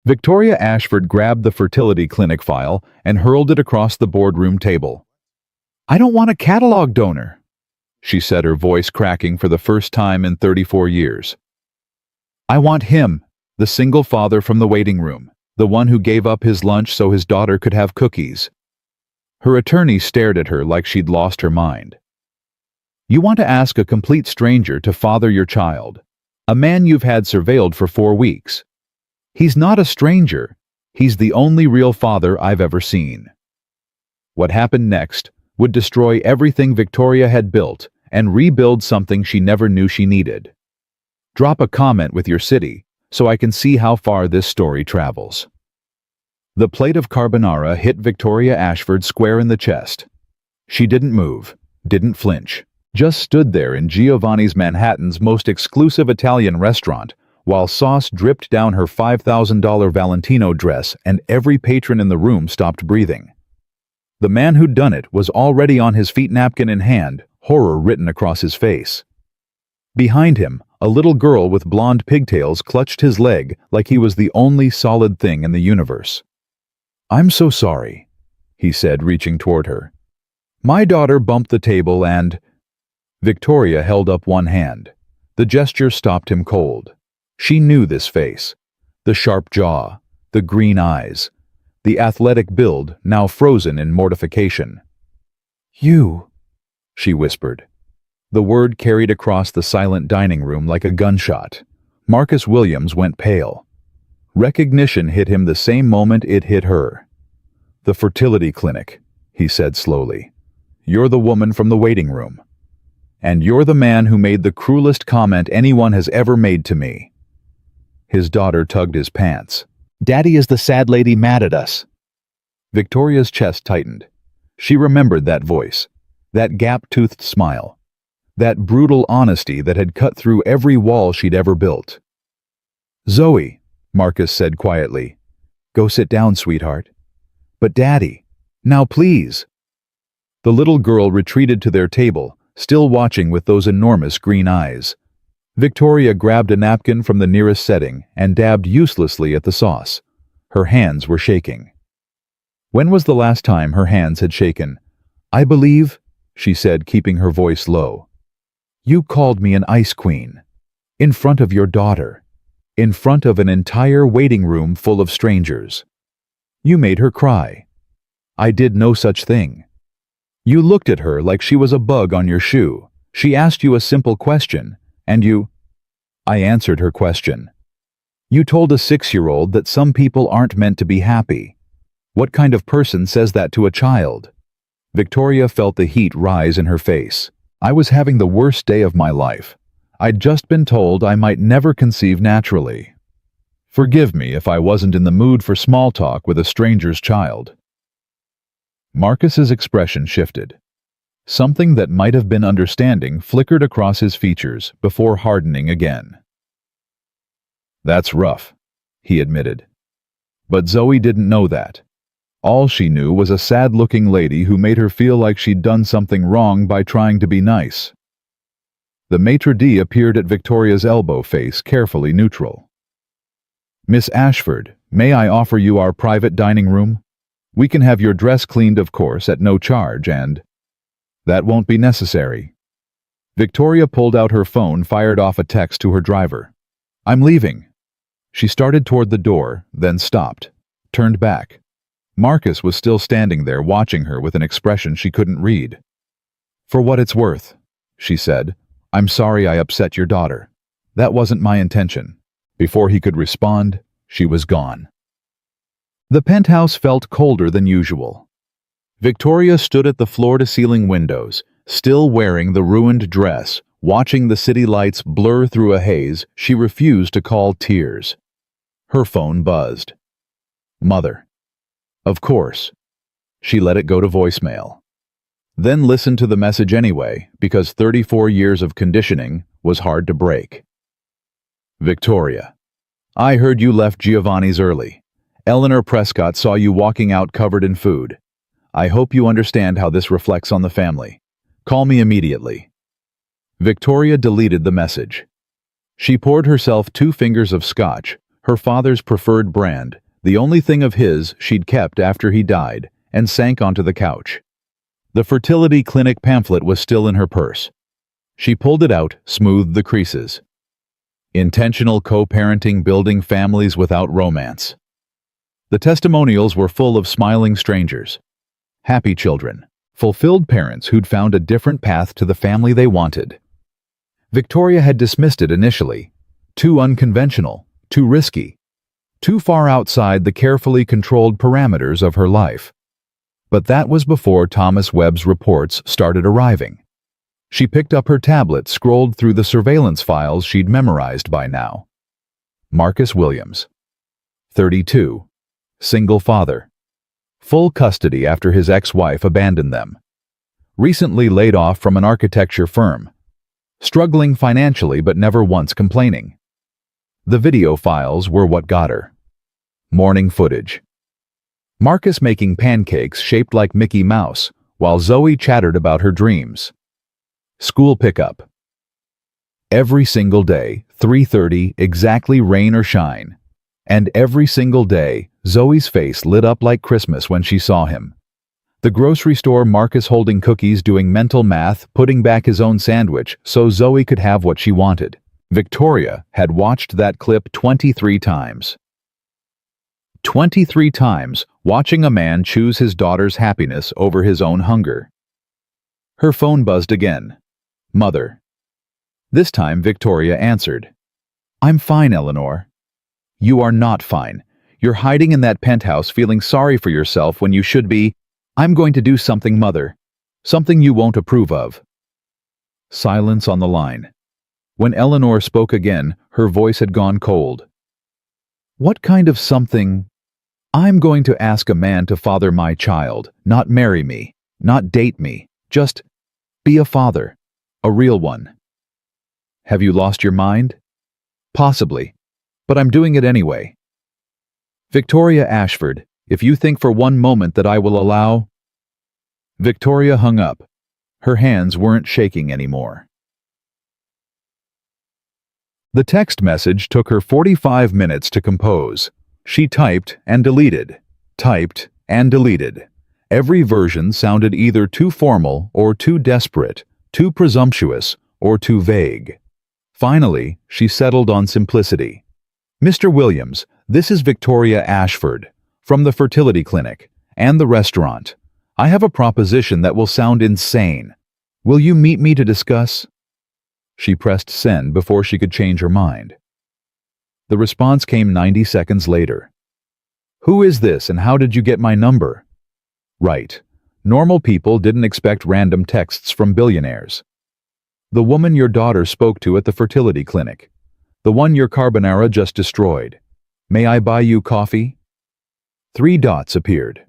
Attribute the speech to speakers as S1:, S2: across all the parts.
S1: Victoria Ashford grabbed the fertility clinic file and hurled it across the boardroom table. "I don't want a catalog donor," she said, her voice cracking for the first time in 34 years. "I want him, the single father from the waiting room, the one who gave up his lunch so his daughter could have cookies." Her attorney stared at her like she'd lost her mind. "You want to ask a complete stranger to father your child, a man you've had surveilled for 4 weeks. He's not a stranger. He's the only real father I've ever seen." What happened next would destroy everything Victoria had built and rebuild something she never knew she needed. Drop a comment with your city so I can see how far this story travels. The plate of carbonara hit Victoria Ashford square in the chest. She didn't move, didn't flinch, just stood there in Giovanni's Manhattan's most exclusive Italian restaurant while sauce dripped down her $5,000 Valentino dress and every patron in the room stopped breathing. The man who'd done it was already on his feet, napkin in hand, horror written across his face. Behind him, a little girl with blonde pigtails clutched his leg like he was the only solid thing in the universe. "I'm so sorry," he said, reaching toward her. "My daughter bumped the table and—" Victoria held up one hand. The gesture stopped him cold. She knew this face. The sharp jaw, the green eyes, the athletic build now frozen in mortification. "You," she whispered. The word carried across the silent dining room like a gunshot. Marcus Williams went pale. Recognition hit him the same moment it hit her. "The fertility clinic," he said slowly. "You're the woman from the waiting room. And you're the man who made the cruelest comment anyone has ever made to me." His daughter tugged his pants. "Daddy is the sad lady mad at us." Victoria's chest tightened. She remembered that voice, that gap-toothed smile, that brutal honesty that had cut through every wall she'd ever built. "Zoe," Marcus said quietly, "go sit down, sweetheart." "But Daddy, now please." The little girl retreated to their table, still watching with those enormous green eyes. Victoria grabbed a napkin from the nearest setting and dabbed uselessly at the sauce. Her hands were shaking. When was the last time her hands had shaken? "I believe," she said, keeping her voice low, "you called me an ice queen. In front of your daughter. In front of an entire waiting room full of strangers. You made her cry. I did no such thing. You looked at her like she was a bug on your shoe. She asked you a simple question, and you—" I answered her question. "You told a 6-year-old that some people aren't meant to be happy. What kind of person says that to a child?" Victoria felt the heat rise in her face. "I was having the worst day of my life. I'd just been told I might never conceive naturally. Forgive me if I wasn't in the mood for small talk with a stranger's child." Marcus's expression shifted. Something that might have been understanding flickered across his features before hardening again. "That's rough," he admitted. But Zoe didn't know that. All she knew was a sad-looking lady who made her feel like she'd done something wrong by trying to be nice. The maitre d' appeared at Victoria's elbow, face carefully neutral. "Miss Ashford, may I offer you our private dining room? We can have your dress cleaned, of course, at no charge, and—" "That won't be necessary." Victoria pulled out her phone, fired off a text to her driver. "I'm leaving." She started toward the door, then stopped, turned back. Marcus was still standing there, watching her with an expression she couldn't read. "For what it's worth," she said, "I'm sorry I upset your daughter. That wasn't my intention." Before he could respond, she was gone. The penthouse felt colder than usual. Victoria stood at the floor-to-ceiling windows, still wearing the ruined dress, watching the city lights blur through a haze she refused to call tears. Her phone buzzed. Mother. Of course. She let it go to voicemail. Then listened to the message anyway, because 34 years of conditioning was hard to break. Victoria. I heard you left Giovanni's early. Eleanor Prescott saw you walking out covered in food. I hope you understand how this reflects on the family. Call me immediately. Victoria deleted the message. She poured herself 2 fingers of scotch, her father's preferred brand, the only thing of his she'd kept after he died, and sank onto the couch. The fertility clinic pamphlet was still in her purse. She pulled it out, smoothed the creases. Intentional co-parenting building families without romance. The testimonials were full of smiling strangers. Happy children. Fulfilled parents who'd found a different path to the family they wanted. Victoria had dismissed it initially. Too unconventional, too risky, too far outside the carefully controlled parameters of her life. But that was before Thomas Webb's reports started arriving. She picked up her tablet, scrolled through the surveillance files she'd memorized by now. Marcus Williams, 32, single father. Full custody after his ex-wife abandoned them. Recently laid off from an architecture firm. Struggling financially but never once complaining. The video files were what got her. Morning footage. Marcus making pancakes shaped like Mickey Mouse, while Zoe chattered about her dreams. School pickup. Every single day, 3:30, exactly rain or shine. And every single day, Zoe's face lit up like Christmas when she saw him. The grocery store, Marcus holding cookies, doing mental math, putting back his own sandwich so Zoe could have what she wanted. Victoria had watched that clip 23 times. 23 times, watching a man choose his daughter's happiness over his own hunger. Her phone buzzed again. Mother. This time Victoria answered. I'm fine, Eleanor. You are not fine. You're hiding in that penthouse feeling sorry for yourself when you should be, I'm going to do something, Mother. Something you won't approve of. Silence on the line. When Eleanor spoke again, her voice had gone cold. What kind of something? I'm going to ask a man to father my child, not marry me, not date me, just be a father, a real one. Have you lost your mind? Possibly, but I'm doing it anyway. Victoria Ashford, if you think for one moment that I will allow... Victoria hung up. Her hands weren't shaking anymore. The text message took her 45 minutes to compose. She typed and deleted, typed and deleted. Every version sounded either too formal or too desperate, too presumptuous or too vague. Finally, she settled on simplicity. Mr. Williams, this is Victoria Ashford, from the fertility clinic and the restaurant. I have a proposition that will sound insane. Will you meet me to discuss? She pressed send before she could change her mind. The response came 90 seconds later. Who is this and how did you get my number? Right. Normal people didn't expect random texts from billionaires. The woman your daughter spoke to at the fertility clinic. The one your carbonara just destroyed. May I buy you coffee? 3 dots appeared.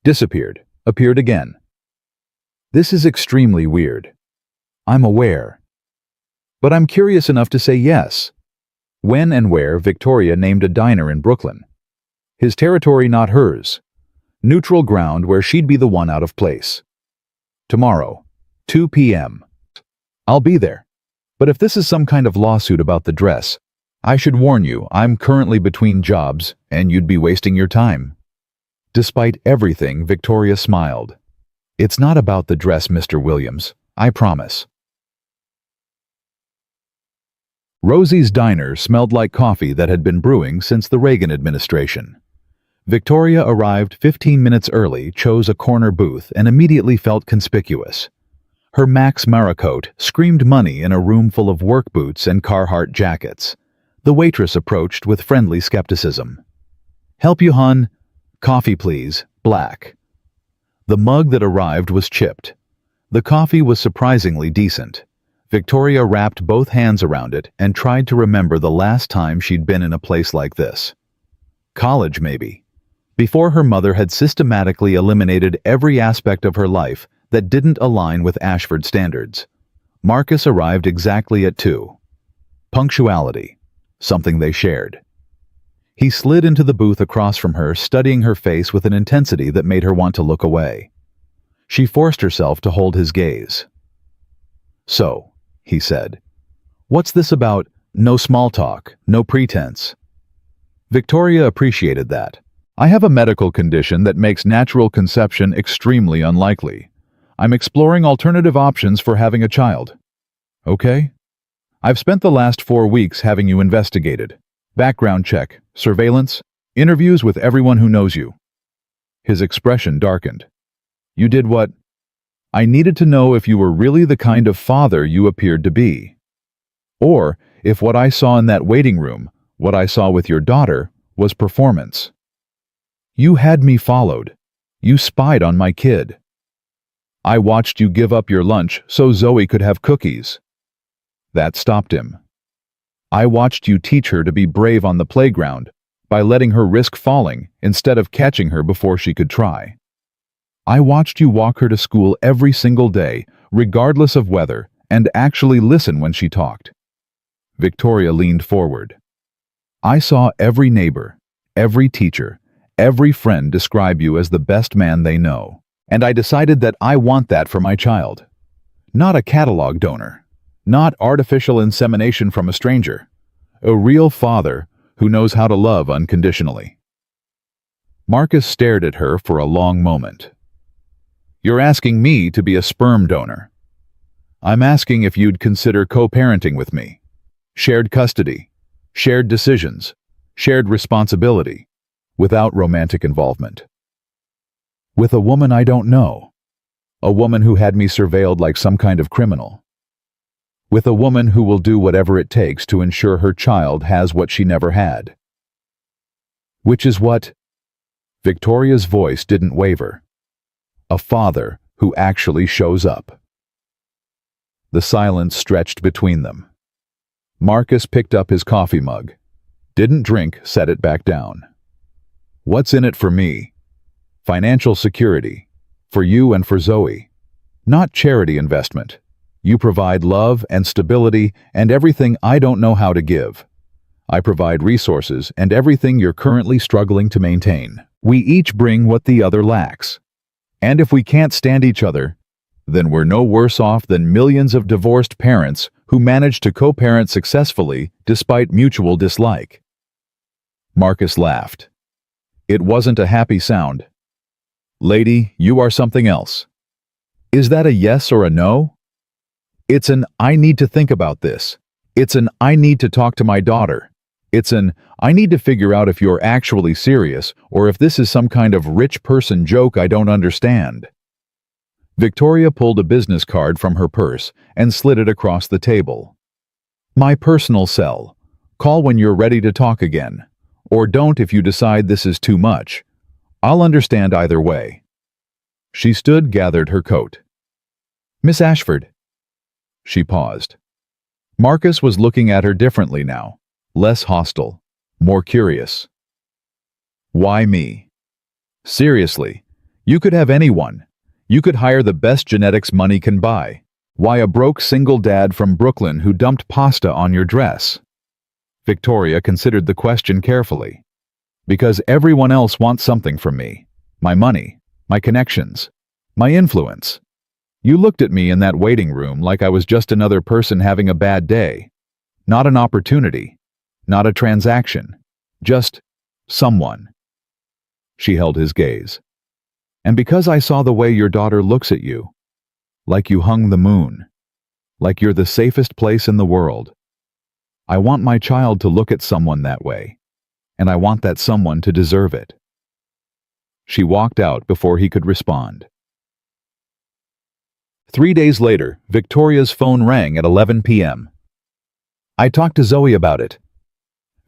S1: Disappeared. Appeared again. This is extremely weird. I'm aware. But I'm curious enough to say yes. When and where Victoria named a diner in Brooklyn. His territory, not hers. Neutral ground where she'd be the one out of place. Tomorrow, 2 p.m. I'll be there. But if this is some kind of lawsuit about the dress, I should warn you, I'm currently between jobs and you'd be wasting your time. Despite everything, Victoria smiled. It's not about the dress, Mr. Williams, I promise. Rosie's diner smelled like coffee that had been brewing since the Reagan administration. Victoria arrived 15 minutes early, chose a corner booth, and immediately felt conspicuous. Her Max Mara coat screamed money in a room full of work boots and Carhartt jackets. The waitress approached with friendly skepticism. Help you, hon? Coffee, please, black. The mug that arrived was chipped. The coffee was surprisingly decent. Victoria wrapped both hands around it and tried to remember the last time she'd been in a place like this. College, maybe. Before her mother had systematically eliminated every aspect of her life that didn't align with Ashford standards. Marcus arrived exactly at 2. Punctuality, something they shared. He slid into the booth across from her, studying her face with an intensity that made her want to look away. She forced herself to hold his gaze. So, he said, what's this about no small talk, no pretense? Victoria appreciated that. I have a medical condition that makes natural conception extremely unlikely. I'm exploring alternative options for having a child. Okay? I've spent the last 4 weeks having you investigated. Background check, surveillance, interviews with everyone who knows you. His expression darkened. You did what? I needed to know if you were really the kind of father you appeared to be. Or if what I saw in that waiting room, what I saw with your daughter, was performance. You had me followed. You spied on my kid. I watched you give up your lunch so Zoe could have cookies. That stopped him. I watched you teach her to be brave on the playground by letting her risk falling instead of catching her before she could try. I watched you walk her to school every single day, regardless of weather, and actually listen when she talked. Victoria leaned forward. I saw every neighbor, every teacher, every friend describe you as the best man they know, and I decided that I want that for my child. Not a catalog donor, not artificial insemination from a stranger, a real father who knows how to love unconditionally. Marcus stared at her for a long moment. You're asking me to be a sperm donor. I'm asking if you'd consider co-parenting with me. Shared custody, shared decisions, shared responsibility, without romantic involvement. With a woman I don't know. A woman who had me surveilled like some kind of criminal. With a woman who will do whatever it takes to ensure her child has what she never had. Which is what? Victoria's voice didn't waver. A father who actually shows up. The silence stretched between them. Marcus picked up his coffee mug. Didn't drink, set it back down. What's in it for me? Financial security. For you and for Zoe. Not charity investment. You provide love and stability and everything I don't know how to give. I provide resources and everything you're currently struggling to maintain. We each bring what the other lacks. And if we can't stand each other, then we're no worse off than millions of divorced parents who manage to co-parent successfully despite mutual dislike. Marcus laughed. It wasn't a happy sound. Lady, you are something else. Is that a yes or a no? It's an I need to think about this. It's an I need to talk to my daughter. It's an I need to figure out if you're actually serious or if this is some kind of rich person joke I don't understand. Victoria pulled a business card from her purse and slid it across the table. My personal cell. Call when you're ready to talk again. Or don't if you decide this is too much. I'll understand either way. She stood, gathered her coat. Miss Ashford. She paused. Marcus was looking at her differently now, less hostile, more curious. Why me? Seriously, you could have anyone. You could hire the best genetics money can buy. Why a broke single dad from Brooklyn who dumped pasta on your dress? Victoria considered the question carefully. Because everyone else wants something from me. My money, my connections, my influence. You looked at me in that waiting room like I was just another person having a bad day. Not an opportunity, not a transaction, just someone. She held his gaze. And because I saw the way your daughter looks at you, like you hung the moon, like you're the safest place in the world, I want my child to look at someone that way, and I want that someone to deserve it. She walked out before he could respond. 3 days later, Victoria's phone rang at 11 p.m. I talked to Zoe about it.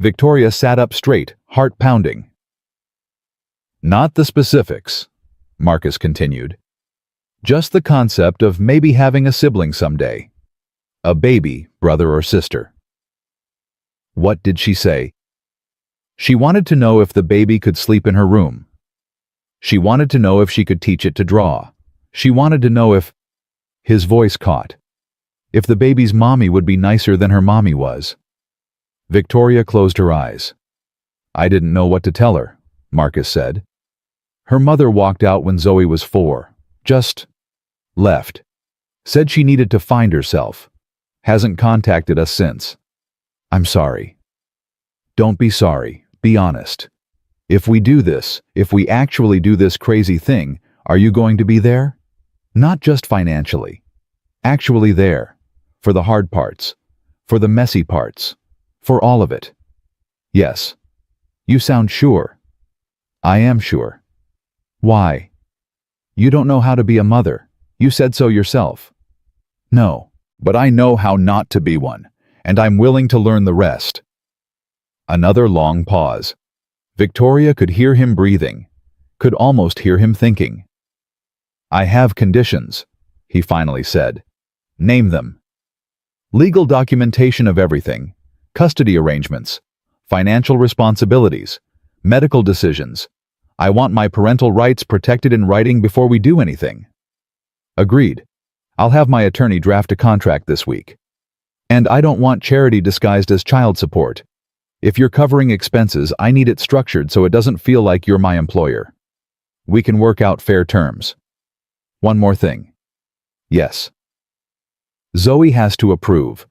S1: Victoria sat up straight, heart pounding. Not the specifics, Marcus continued. Just the concept of maybe having a sibling someday. A baby, brother or sister. What did she say? She wanted to know if the baby could sleep in her room. She wanted to know if she could teach it to draw. She wanted to know if... His voice caught. If the baby's mommy would be nicer than her mommy was. Victoria closed her eyes. I didn't know what to tell her, Marcus said. Her mother walked out when Zoe was 4. Just left. Said she needed to find herself. Hasn't contacted us since. I'm sorry. Don't be sorry. Be honest. If we actually do this crazy thing, are you going to be there? Not just financially. Actually there. For the hard parts. For the messy parts. For all of it. Yes. You sound sure. I am sure. Why? You don't know how to be a mother. You said so yourself. No, but I know how not to be one, and I'm willing to learn the rest. Another long pause. Victoria could hear him breathing, could almost hear him thinking. I have conditions, he finally said. Name them. Legal documentation of everything, custody arrangements, financial responsibilities, medical decisions. I want my parental rights protected in writing before we do anything. Agreed. I'll have my attorney draft a contract this week. And I don't want charity disguised as child support. If you're covering expenses, I need it structured so it doesn't feel like you're my employer. We can work out fair terms. One more thing. Yes. Zoe has to approve.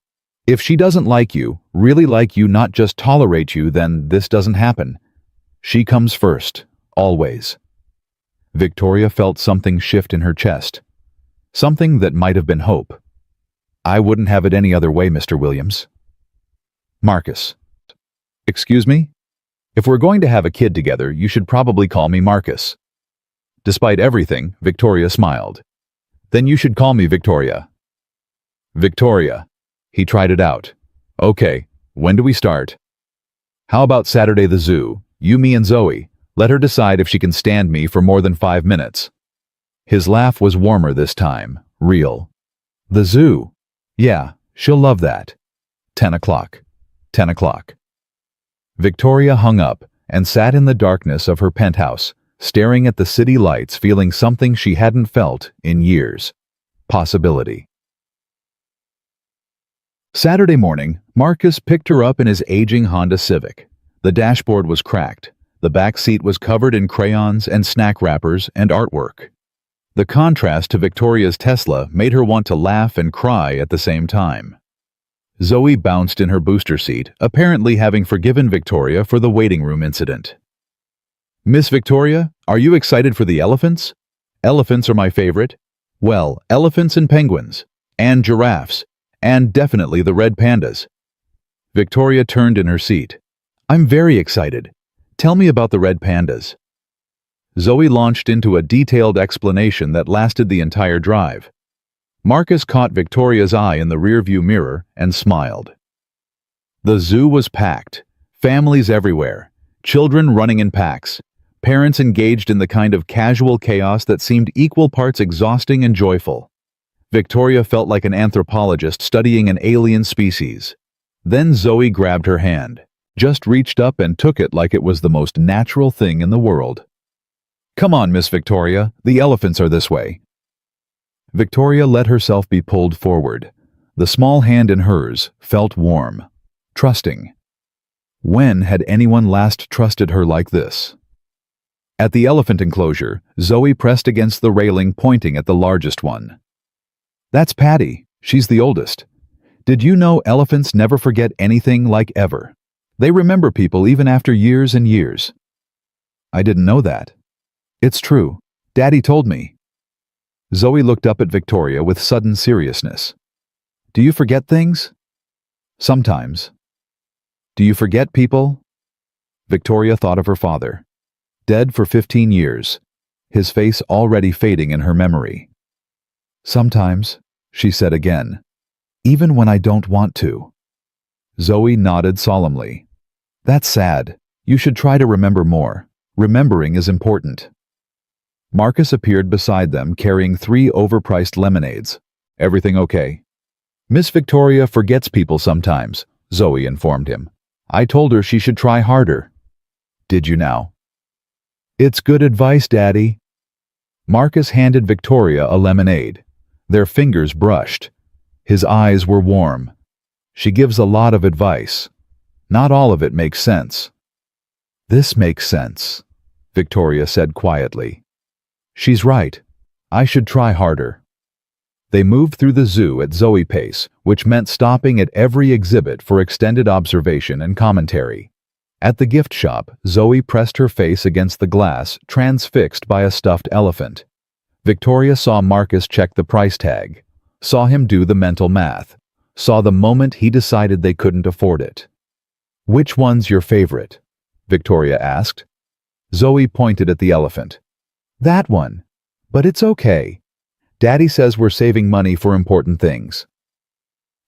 S1: If she doesn't like you, really like you, not just tolerate you, then this doesn't happen. She comes first, always. Victoria felt something shift in her chest. Something that might have been hope. I wouldn't have it any other way, Mr. Williams. Marcus. Excuse me? If we're going to have a kid together, you should probably call me Marcus. Despite everything, Victoria smiled. Then you should call me Victoria. Victoria. He tried it out. Okay, when do we start? How about Saturday the zoo? You, me, and Zoe. Let her decide if she can stand me for more than 5 minutes. His laugh was warmer this time, real. The zoo? Yeah, she'll love that. 10 o'clock. 10 o'clock. Victoria hung up and sat in the darkness of her penthouse, staring at the city lights, feeling something she hadn't felt in years. Possibility. Saturday morning, Marcus picked her up in his aging Honda Civic. The dashboard was cracked. The back seat was covered in crayons and snack wrappers and artwork. The contrast to Victoria's Tesla made her want to laugh and cry at the same time. Zoe bounced in her booster seat, apparently having forgiven Victoria for the waiting room incident. Miss Victoria, are you excited for the elephants? Elephants are my favorite. Well, elephants and penguins. And giraffes. And definitely the red pandas. Victoria turned in her seat. I'm very excited. Tell me about the red pandas. Zoe launched into a detailed explanation that lasted the entire drive. Marcus caught Victoria's eye in the rearview mirror and smiled. The zoo was packed. Families everywhere. Children running in packs. Parents engaged in the kind of casual chaos that seemed equal parts exhausting and joyful. Victoria felt like an anthropologist studying an alien species. Then Zoe grabbed her hand, just reached up and took it like it was the most natural thing in the world. Come on, Miss Victoria, the elephants are this way. Victoria let herself be pulled forward. The small hand in hers felt warm, trusting. When had anyone last trusted her like this? At the elephant enclosure, Zoe pressed against the railing, pointing at the largest one. That's Patty. She's the oldest. Did you know elephants never forget anything, like ever? They remember people even after years and years. I didn't know that. It's true. Daddy told me. Zoe looked up at Victoria with sudden seriousness. Do you forget things? Sometimes. Do you forget people? Victoria thought of her father. Dead for 15 years. His face already fading in her memory. Sometimes, she said again. Even when I don't want to. Zoe nodded solemnly. That's sad. You should try to remember more. Remembering is important. Marcus appeared beside them carrying 3 overpriced lemonades. Everything okay? Miss Victoria forgets people sometimes, Zoe informed him. I told her she should try harder. Did you now? It's good advice, Daddy. Marcus handed Victoria a lemonade. Their fingers brushed. His eyes were warm. She gives a lot of advice. Not all of it makes sense. This makes sense, Victoria said quietly. She's right. I should try harder. They moved through the zoo at Zoe pace, which meant stopping at every exhibit for extended observation and commentary. At the gift shop, Zoe pressed her face against the glass, transfixed by a stuffed elephant. Victoria saw Marcus check the price tag, saw him do the mental math, saw the moment he decided they couldn't afford it. "Which one's your favorite?" Victoria asked. Zoe pointed at the elephant. "That one. But it's okay. Daddy says we're saving money for important things."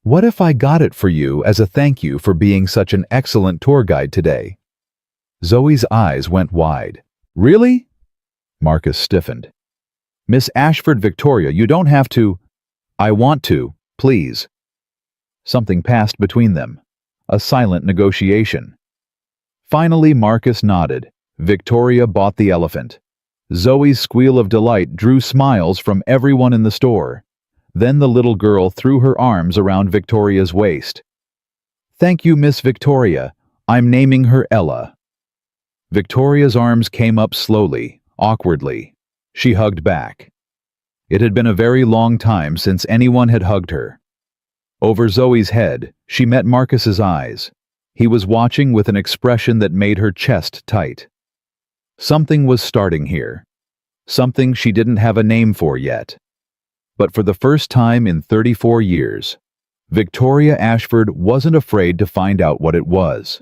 S1: "What if I got it for you as a thank you for being such an excellent tour guide today?" Zoe's eyes went wide. "Really?" Marcus stiffened. "Miss Ashford, Victoria, you don't have to." "I want to, please." Something passed between them. A silent negotiation. Finally, Marcus nodded. Victoria bought the elephant. Zoe's squeal of delight drew smiles from everyone in the store. Then the little girl threw her arms around Victoria's waist. "Thank you, Miss Victoria. I'm naming her Ella." Victoria's arms came up slowly, awkwardly. She hugged back. It had been a very long time since anyone had hugged her. Over Zoe's head, she met Marcus's eyes. He was watching with an expression that made her chest tight. Something was starting here. Something she didn't have a name for yet. But for the first time in 34 years, Victoria Ashford wasn't afraid to find out what it was.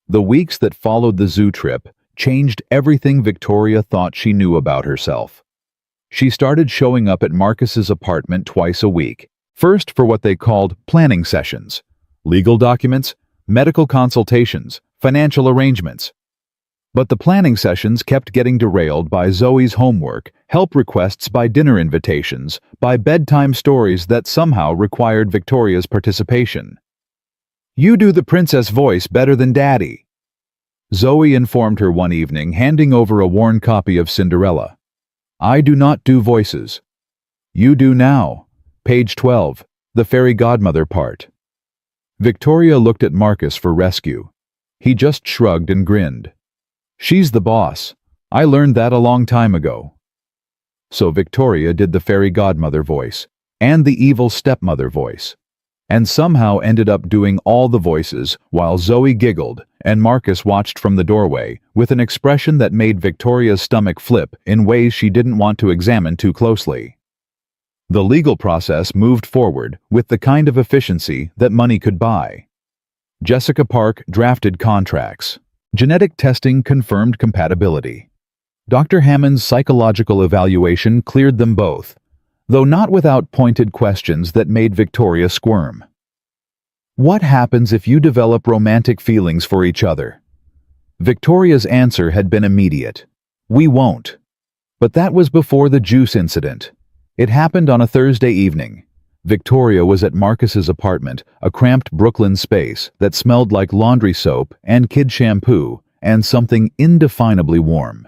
S1: The weeks that followed the zoo trip changed everything Victoria thought she knew about herself. She started showing up at Marcus's apartment twice a week, first for what they called planning sessions, legal documents, medical consultations, financial arrangements. But the planning sessions kept getting derailed by Zoe's homework, help requests by dinner invitations, by bedtime stories that somehow required Victoria's participation. "You do the princess voice better than Daddy," Zoe informed her one evening, handing over a worn copy of Cinderella. "I do not do voices." "You do now. Page 12, the fairy godmother part." Victoria looked at Marcus for rescue. He just shrugged and grinned. "She's the boss. I learned that a long time ago." So Victoria did the fairy godmother voice, and the evil stepmother voice, and somehow ended up doing all the voices while Zoe giggled and Marcus watched from the doorway with an expression that made Victoria's stomach flip in ways she didn't want to examine too closely. The legal process moved forward with the kind of efficiency that money could buy. Jessica Park drafted contracts. Genetic testing confirmed compatibility. Dr. Hammond's psychological evaluation cleared them both, though not without pointed questions that made Victoria squirm. What happens if you develop romantic feelings for each other? Victoria's answer had been immediate. We won't. But that was before the juice incident. It happened on a Thursday evening. Victoria was at Marcus's apartment, a cramped Brooklyn space that smelled like laundry soap and kid shampoo and something indefinably warm.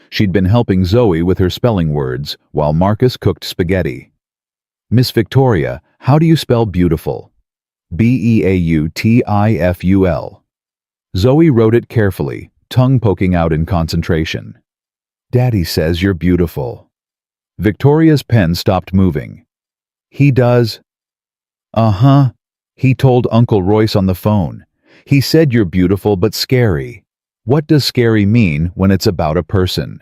S1: She'd been helping Zoe with her spelling words while Marcus cooked spaghetti. "Miss Victoria, how do you spell beautiful?" "Beautiful." Zoe wrote it carefully, tongue poking out in concentration. "Daddy says you're beautiful." Victoria's pen stopped moving. "He does?" "Uh-huh. He told Uncle Royce on the phone. He said you're beautiful but scary. What does scary mean when it's about a person?"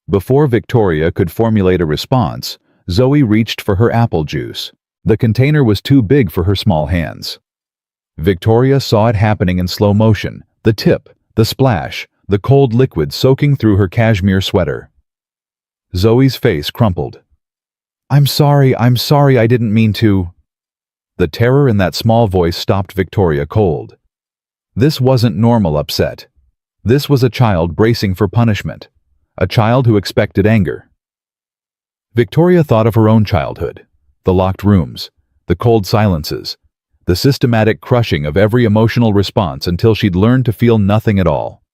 S1: Before Victoria could formulate a response, Zoe reached for her apple juice. The container was too big for her small hands. Victoria saw it happening in slow motion, the tip, the splash, the cold liquid soaking through her cashmere sweater. Zoe's face crumpled. I'm sorry, I didn't mean to." The terror in that small voice stopped Victoria cold. This wasn't normal upset. This was a child bracing for punishment, a child who expected anger. Victoria thought of her own childhood, the locked rooms, the cold silences, the systematic crushing of every emotional response until she'd learned to feel nothing at all.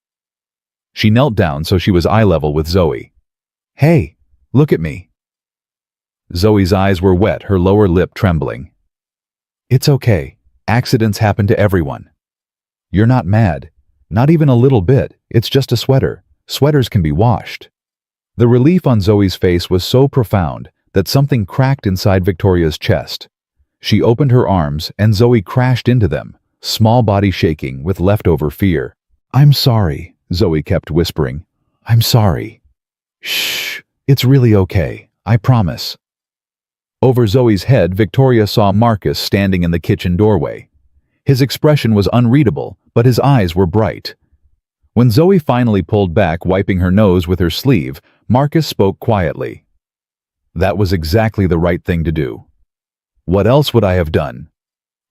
S1: She knelt down so she was eye level with Zoe. "Hey, look at me." Zoe's eyes were wet, her lower lip trembling. "It's okay. Accidents happen to everyone. You're not mad. Not even a little bit. It's just a sweater. Sweaters can be washed." The relief on Zoe's face was so profound that something cracked inside Victoria's chest. She opened her arms and Zoe crashed into them, small body shaking with leftover fear. I'm sorry, Zoe kept whispering. I'm sorry. Shh, it's really okay, I promise. Over Zoe's head, Victoria saw Marcus standing in the kitchen doorway. His expression was unreadable, but his eyes were bright. When Zoe finally pulled back, wiping her nose with her sleeve, Marcus spoke quietly. That was exactly the right thing to do. What else would I have done?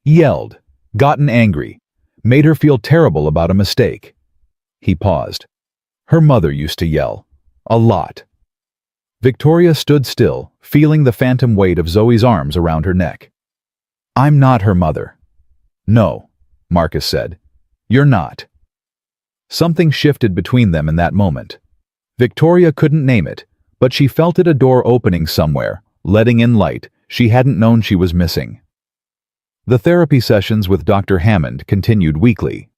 S1: Yelled, gotten angry, made her feel terrible about a mistake. He paused. Her mother used to yell. A lot. Victoria stood still, feeling the phantom weight of Zoe's arms around her neck. I'm not her mother. No, Marcus said. You're not. Something shifted between them in that moment. Victoria couldn't name it, but she felt it, a door opening somewhere, letting in light she hadn't known she was missing. The therapy sessions with Dr. Hammond continued weekly.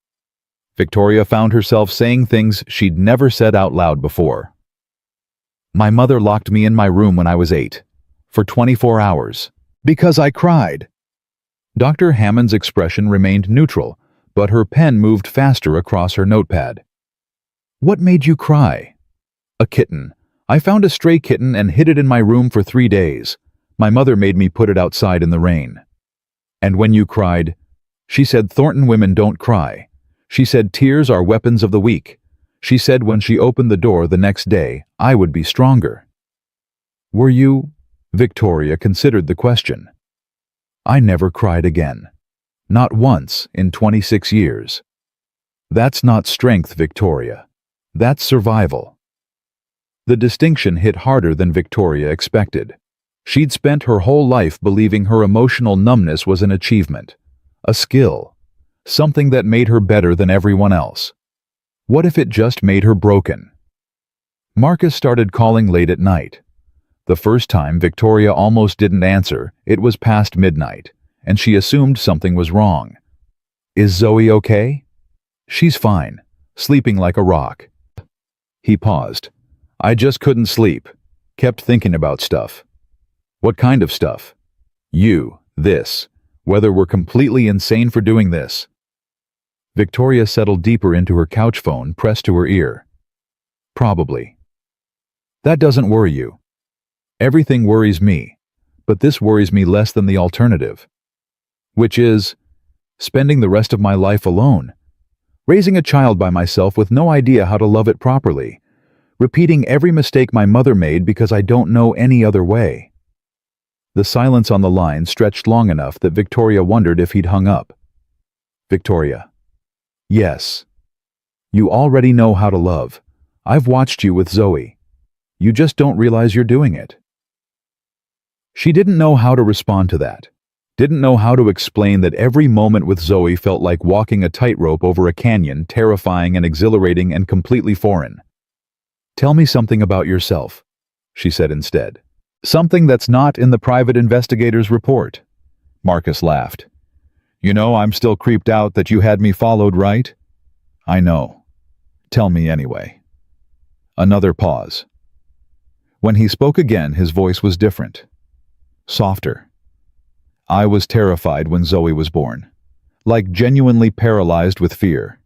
S1: Victoria found herself saying things she'd never said out loud before. My mother locked me in my room when I was 8, for 24 hours, because I cried. Dr. Hammond's expression remained neutral, but her pen moved faster across her notepad. What made you cry? A kitten. I found a stray kitten and hid it in my room for 3 days. My mother made me put it outside in the rain. And when you cried, she said Thornton women don't cry. She said tears are weapons of the weak. She said when she opened the door the next day, I would be stronger. Were you? Victoria considered the question. I never cried again. Not once in 26 years. That's not strength, Victoria. That's survival. The distinction hit harder than Victoria expected. She'd spent her whole life believing her emotional numbness was an achievement, a skill, something that made her better than everyone else. What if it just made her broken? Marcus started calling late at night. The first time Victoria almost didn't answer, it was past midnight, and she assumed something was wrong. Is Zoe okay? She's fine, sleeping like a rock. He paused. I just couldn't sleep. Kept thinking about stuff. What kind of stuff? You, this, whether we're completely insane for doing this. Victoria settled deeper into her couch phone, pressed to her ear. Probably. That doesn't worry you. Everything worries me, but this worries me less than the alternative. Which is, spending the rest of my life alone. Raising a child by myself with no idea how to love it properly. Repeating every mistake my mother made because I don't know any other way. The silence on the line stretched long enough that Victoria wondered if he'd hung up. Victoria. Yes. You already know how to love. I've watched you with Zoe. You just don't realize you're doing it. She didn't know how to respond to that. Didn't know how to explain that every moment with Zoe felt like walking a tightrope over a canyon, terrifying and exhilarating and completely foreign. Tell me something about yourself, she said instead. Something that's not in the private investigator's report. Marcus laughed. You know, I'm still creeped out that you had me followed, right? I know. Tell me anyway. Another pause. When he spoke again, his voice was different. Softer. I was terrified when Zoe was born. Like genuinely paralyzed with fear.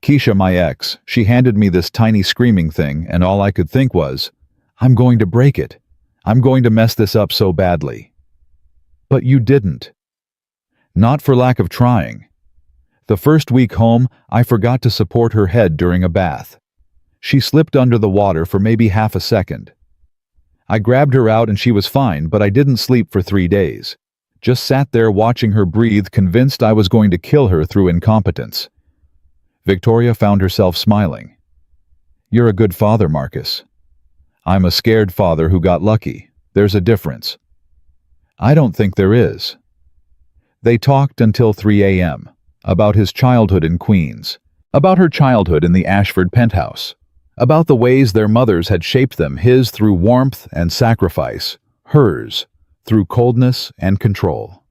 S1: Keisha, my ex, she handed me this tiny screaming thing, and all I could think was, I'm going to break it. I'm going to mess this up so badly. But you didn't. Not for lack of trying. The first week home, I forgot to support her head during a bath. She slipped under the water for maybe half a second. I grabbed her out and she was fine, but I didn't sleep for 3 days. Just sat there watching her breathe, convinced I was going to kill her through incompetence. Victoria found herself smiling. You're a good father, Marcus. I'm a scared father who got lucky. There's a difference. I don't think there is. They talked until 3 a.m. about his childhood in Queens, about her childhood in the Ashford penthouse, about the ways their mothers had shaped them, his through warmth and sacrifice, hers through coldness and control.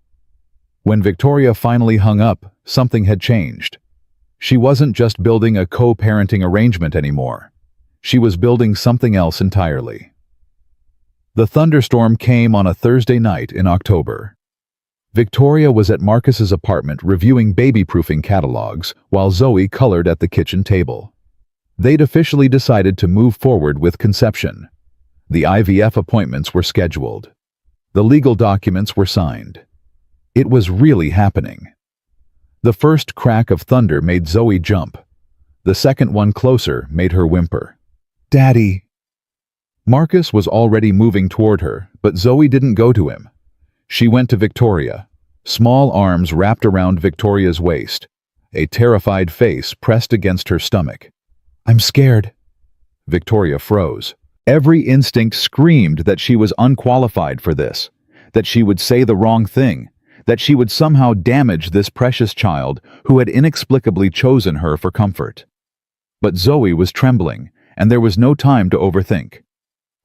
S1: When Victoria finally hung up, something had changed. She wasn't just building a co-parenting arrangement anymore. She was building something else entirely. The thunderstorm came on a Thursday night in October. Victoria was at Marcus's apartment reviewing baby-proofing catalogs while Zoe colored at the kitchen table. They'd officially decided to move forward with conception. The IVF appointments were scheduled. The legal documents were signed. It was really happening. The first crack of thunder made Zoe jump. The second one closer made her whimper. "Daddy!" Marcus was already moving toward her, but Zoe didn't go to him. She went to Victoria, small arms wrapped around Victoria's waist, a terrified face pressed against her stomach. "I'm scared." Victoria froze. Every instinct screamed that she was unqualified for this, that she would say the wrong thing, that she would somehow damage this precious child who had inexplicably chosen her for comfort. But Zoe was trembling, and there was no time to overthink.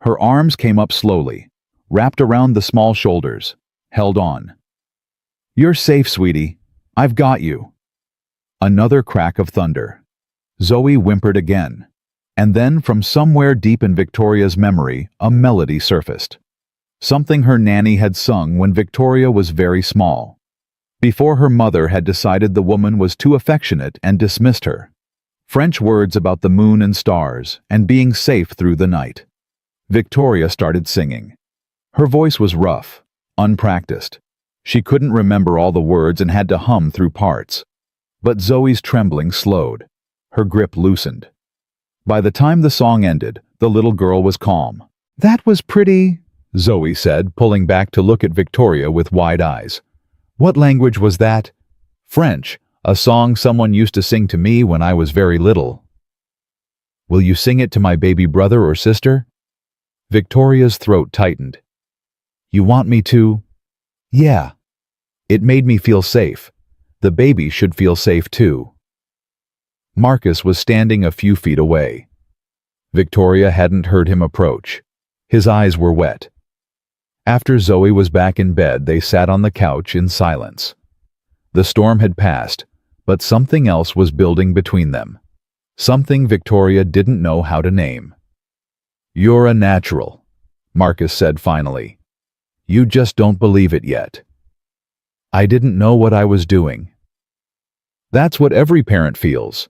S1: Her arms came up slowly, wrapped around the small shoulders, held on. "You're safe, sweetie. I've got you." Another crack of thunder. Zoe whimpered again, and then from somewhere deep in Victoria's memory, a melody surfaced. Something her nanny had sung when Victoria was very small, before her mother had decided the woman was too affectionate and dismissed her. French words about the moon and stars and being safe through the night. Victoria started singing. Her voice was rough, unpracticed. She couldn't remember all the words and had to hum through parts. But Zoe's trembling slowed. Her grip loosened. By the time the song ended, the little girl was calm. "That was pretty," Zoe said, pulling back to look at Victoria with wide eyes. "What language was that?" "French, a song someone used to sing to me when I was very little." "Will you sing it to my baby brother or sister?" Victoria's throat tightened. "You want me to?" "Yeah." It made me feel safe. The baby should feel safe too. Marcus was standing a few feet away. Victoria hadn't heard him approach. His eyes were wet. After Zoe was back in bed, they sat on the couch in silence. The storm had passed, but something else was building between them. Something Victoria didn't know how to name. "You're a natural," Marcus said finally. "You just don't believe it yet." "I didn't know what I was doing." That's what every parent feels.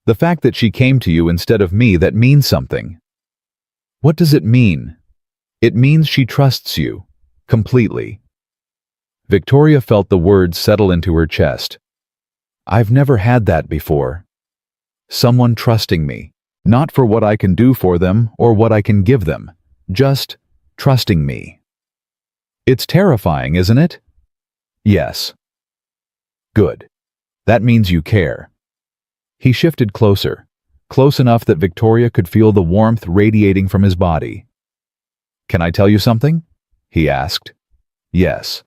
S1: The fact that she came to you instead of me, that means something. What does it mean? It means she trusts you, completely. Victoria felt the words settle into her chest. I've never had that before. Someone trusting me, not for what I can do for them or what I can give them, just trusting me. It's terrifying, isn't it? Yes. Good. That means you care. He shifted closer, close enough that Victoria could feel the warmth radiating from his body. Can I tell you something? He asked. Yes.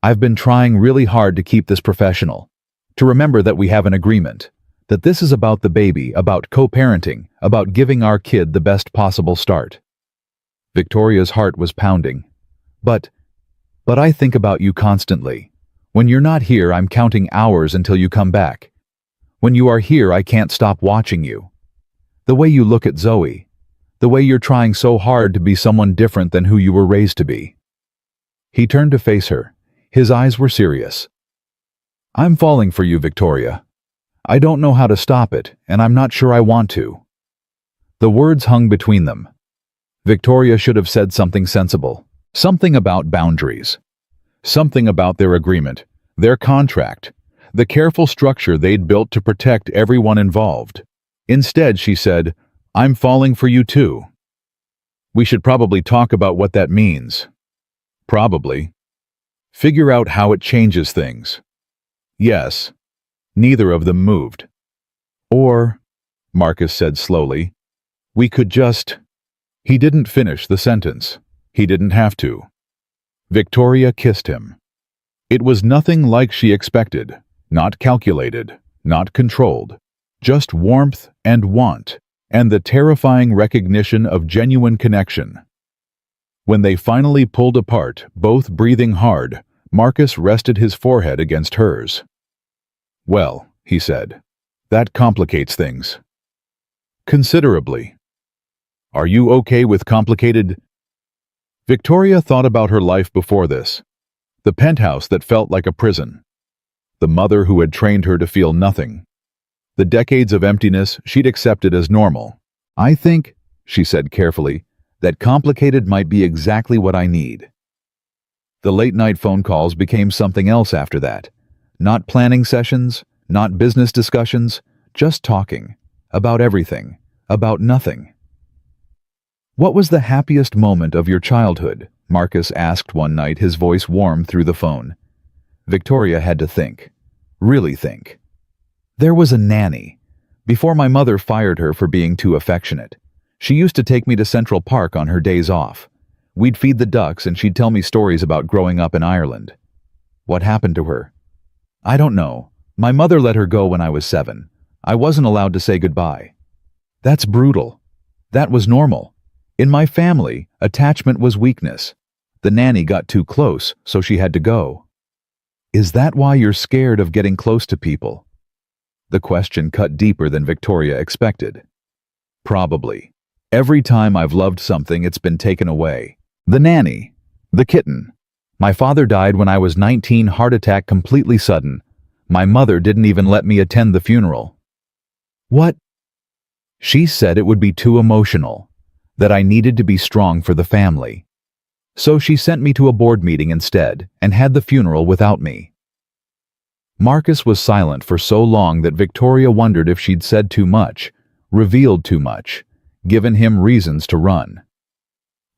S1: I've been trying really hard to keep this professional, to remember that we have an agreement, that this is about the baby, about co-parenting, about giving our kid the best possible start. Victoria's heart was pounding. But I think about you constantly. When you're not here, I'm counting hours until you come back. When you are here, I can't stop watching you. The way you look at Zoe. The way you're trying so hard to be someone different than who you were raised to be. He turned to face her. His eyes were serious. I'm falling for you, Victoria. I don't know how to stop it, and I'm not sure I want to. The words hung between them. Victoria should have said something sensible. Something about boundaries. Something about their agreement, their contract, the careful structure they'd built to protect everyone involved. Instead, she said, I'm falling for you too. We should probably talk about what that means. Probably. Figure out how it changes things. Yes. Neither of them moved. Or, Marcus said slowly, we could just... He didn't finish the sentence. He didn't have to. Victoria kissed him. It was nothing like she expected, not calculated, not controlled, just warmth and want, and the terrifying recognition of genuine connection. When they finally pulled apart, both breathing hard, Marcus rested his forehead against hers. Well, he said, that complicates things. Considerably. Are you okay with complicated? Victoria thought about her life before this. The penthouse that felt like a prison. The mother who had trained her to feel nothing. The decades of emptiness she'd accepted as normal. "I think," she said carefully, "that complicated might be exactly what I need." The late-night phone calls became something else after that. Not planning sessions, not business discussions, just talking. About everything. About nothing. "What was the happiest moment of your childhood?" Marcus asked one night, his voice warm through the phone. Victoria had to think. Really think. "There was a nanny. Before my mother fired her for being too affectionate. She used to take me to Central Park on her days off. We'd feed the ducks and she'd tell me stories about growing up in Ireland." "What happened to her?" "I don't know. My mother let her go when I was 7. I wasn't allowed to say goodbye." "That's brutal." "That was normal. In my family, attachment was weakness. The nanny got too close, so she had to go." "Is that why you're scared of getting close to people?" The question cut deeper than Victoria expected. "Probably. Every time I've loved something, it's been taken away. The nanny. The kitten. My father died when I was 19, heart attack completely sudden. My mother didn't even let me attend the funeral." "What?" "She said it would be too emotional, that I needed to be strong for the family. So she sent me to a board meeting instead and had the funeral without me." Marcus was silent for so long that Victoria wondered if she'd said too much, revealed too much, given him reasons to run.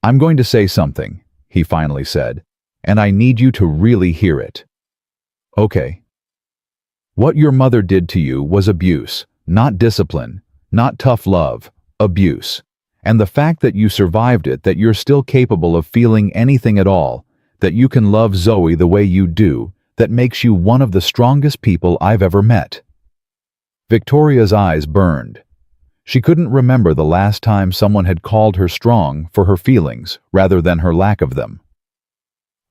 S1: "I'm going to say something," he finally said, "and I need you to really hear it." "Okay." "What your mother did to you was abuse, not discipline, not tough love, abuse. And the fact that you survived it, that you're still capable of feeling anything at all, that you can love Zoe the way you do, that makes you one of the strongest people I've ever met." Victoria's eyes burned. She couldn't remember the last time someone had called her strong for her feelings rather than her lack of them.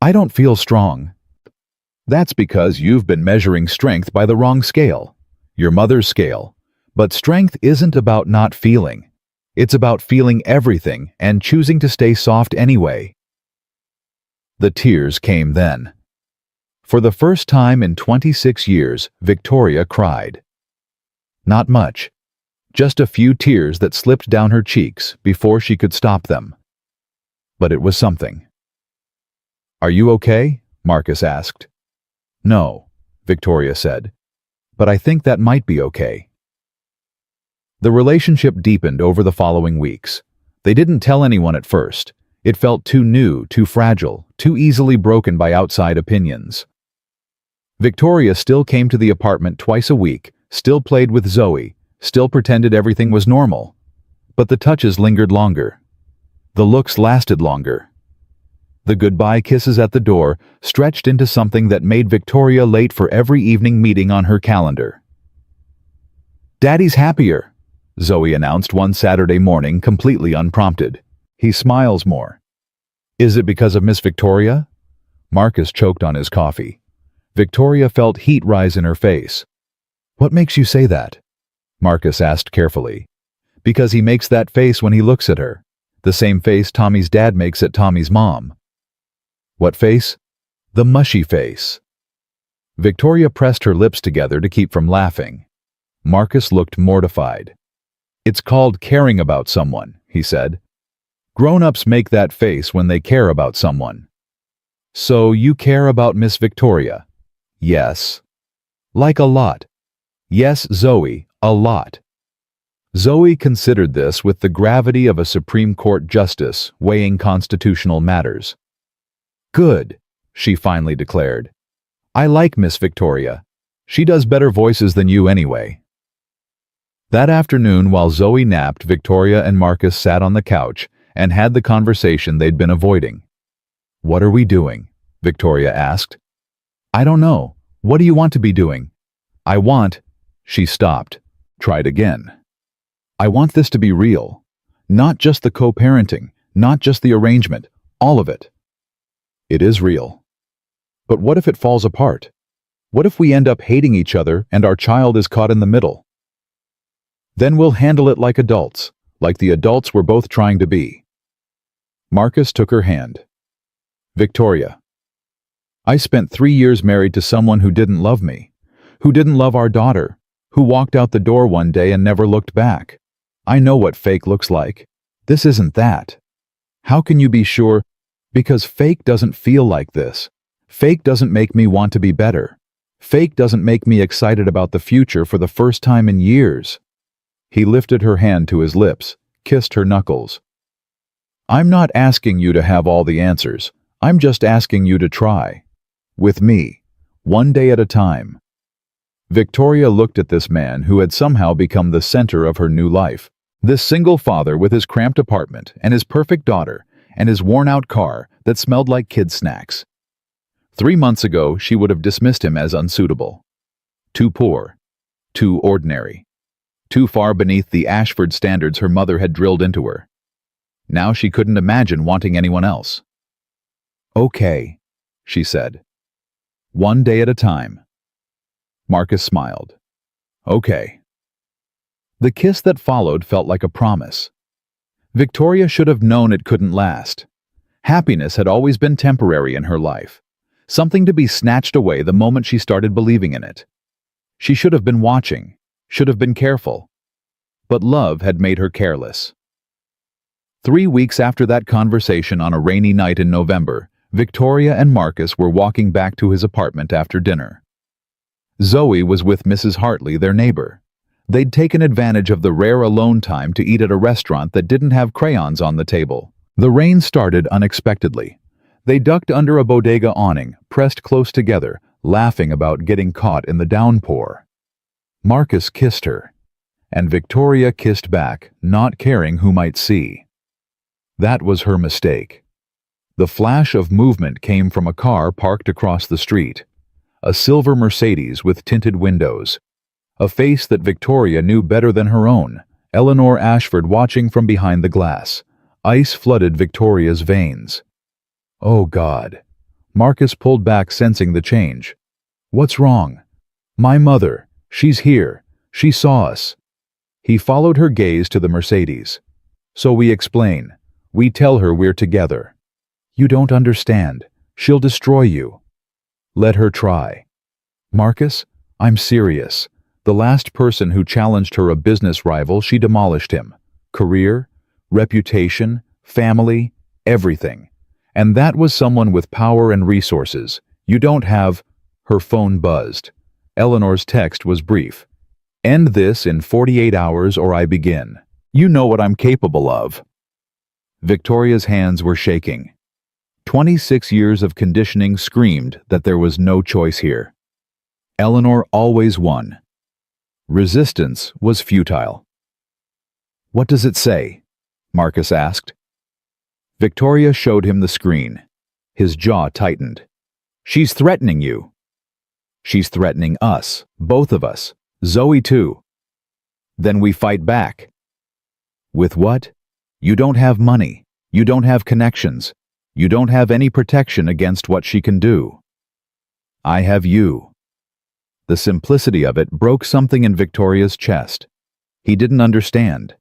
S1: "I don't feel strong." "That's because you've been measuring strength by the wrong scale, your mother's scale. But strength isn't about not feeling. It's about feeling everything and choosing to stay soft anyway." The tears came then. For the first time in 26 years, Victoria cried. Not much. Just a few tears that slipped down her cheeks before she could stop them. But it was something. "Are you okay?" Marcus asked. "No," Victoria said. "But I think that might be okay." The relationship deepened over the following weeks. They didn't tell anyone at first. It felt too new, too fragile, too easily broken by outside opinions. Victoria still came to the apartment twice a week, still played with Zoe, still pretended everything was normal. But the touches lingered longer. The looks lasted longer. The goodbye kisses at the door stretched into something that made Victoria late for every evening meeting on her calendar. "Daddy's happier," Zoe announced one Saturday morning, completely unprompted. "He smiles more." "Is it because of Miss Victoria?" Marcus choked on his coffee. Victoria felt heat rise in her face. "What makes you say that?" Marcus asked carefully. "Because he makes that face when he looks at her. The same face Tommy's dad makes at Tommy's mom." "What face?" "The mushy face." Victoria pressed her lips together to keep from laughing. Marcus looked mortified. "It's called caring about someone," he said. "Grown-ups make that face when they care about someone." "So you care about Miss Victoria?" "Yes." "Like a lot?" "Yes, Zoe, a lot." Zoe considered this with the gravity of a Supreme Court justice weighing constitutional matters. "Good," she finally declared. "I like Miss Victoria. She does better voices than you anyway." That afternoon, while Zoe napped, Victoria and Marcus sat on the couch and had the conversation they'd been avoiding. "What are we doing?" Victoria asked. "I don't know. What do you want to be doing?" "I want—" She stopped. Tried again. "I want this to be real. Not just the co-parenting, not just the arrangement, all of it." "It is real." "But what if it falls apart? What if we end up hating each other and our child is caught in the middle?" "Then we'll handle it like adults, like the adults we're both trying to be." Marcus took her hand. "Victoria." I spent 3 years married to someone who didn't love me, who didn't love our daughter, who walked out the door one day and never looked back. I know what fake looks like. This isn't that. How can you be sure? Because fake doesn't feel like this. Fake doesn't make me want to be better. Fake doesn't make me excited about the future for the first time in years." He lifted her hand to his lips, kissed her knuckles. "I'm not asking you to have all the answers. I'm just asking you to try. With me. One day at a time." Victoria looked at this man who had somehow become the center of her new life. This single father with his cramped apartment and his perfect daughter and his worn-out car that smelled like kid snacks. 3 months ago, she would have dismissed him as unsuitable. Too poor. Too ordinary. Too far beneath the Ashford standards her mother had drilled into her. Now she couldn't imagine wanting anyone else. "Okay," she said. "One day at a time." Marcus smiled. "Okay." The kiss that followed felt like a promise. Victoria should have known it couldn't last. Happiness had always been temporary in her life, something to be snatched away the moment she started believing in it. She should have been watching, should have been careful. But love had made her careless. 3 weeks after that conversation on a rainy night in November, Victoria and Marcus were walking back to his apartment after dinner. Zoe was with Mrs. Hartley, their neighbor. They'd taken advantage of the rare alone time to eat at a restaurant that didn't have crayons on the table. The rain started unexpectedly. They ducked under a bodega awning, pressed close together, laughing about getting caught in the downpour. Marcus kissed her, and Victoria kissed back, not caring who might see. That was her mistake. The flash of movement came from a car parked across the street. A silver Mercedes with tinted windows. A face that Victoria knew better than her own, Eleanor Ashford watching from behind the glass. Ice flooded Victoria's veins. "Oh God." Marcus pulled back, sensing the change. "What's wrong?" "My mother. She's here. She saw us." He followed her gaze to the Mercedes. "So we explain. We tell her we're together." "You don't understand. She'll destroy you." "Let her try." "Marcus, I'm serious. The last person who challenged her, a business rival, she demolished him. Career, reputation, family, everything. And that was someone with power and resources. You don't have—" Her phone buzzed. Eleanor's text was brief. "End this in 48 hours or I begin. You know what I'm capable of." Victoria's hands were shaking. 26 years of conditioning screamed that there was no choice here. Eleanor always won. Resistance was futile. "What does it say?" Marcus asked. Victoria showed him the screen. His jaw tightened. "She's threatening you." "She's threatening us, both of us. Zoe too." "Then we fight back." "With what? You don't have money. You don't have connections. You don't have any protection against what she can do." "I have you." The simplicity of it broke something in Victoria's chest. He didn't understand.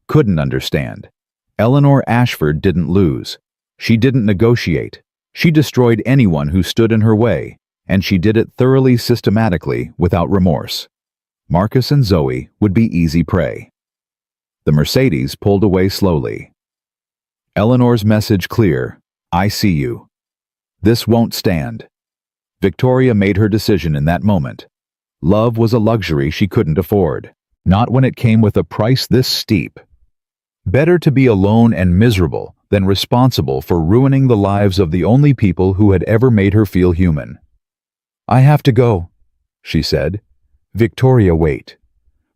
S1: Couldn't understand. Eleanor Ashford didn't lose. She didn't negotiate. She destroyed anyone who stood in her way, and she did it thoroughly, systematically, without remorse. Marcus and Zoe would be easy prey. The Mercedes pulled away slowly. Eleanor's message clear: "I see you. This won't stand." Victoria made her decision in that moment. Love was a luxury she couldn't afford, not when it came with a price this steep. Better to be alone and miserable than responsible for ruining the lives of the only people who had ever made her feel human. "I have to go," she said. "Victoria, wait."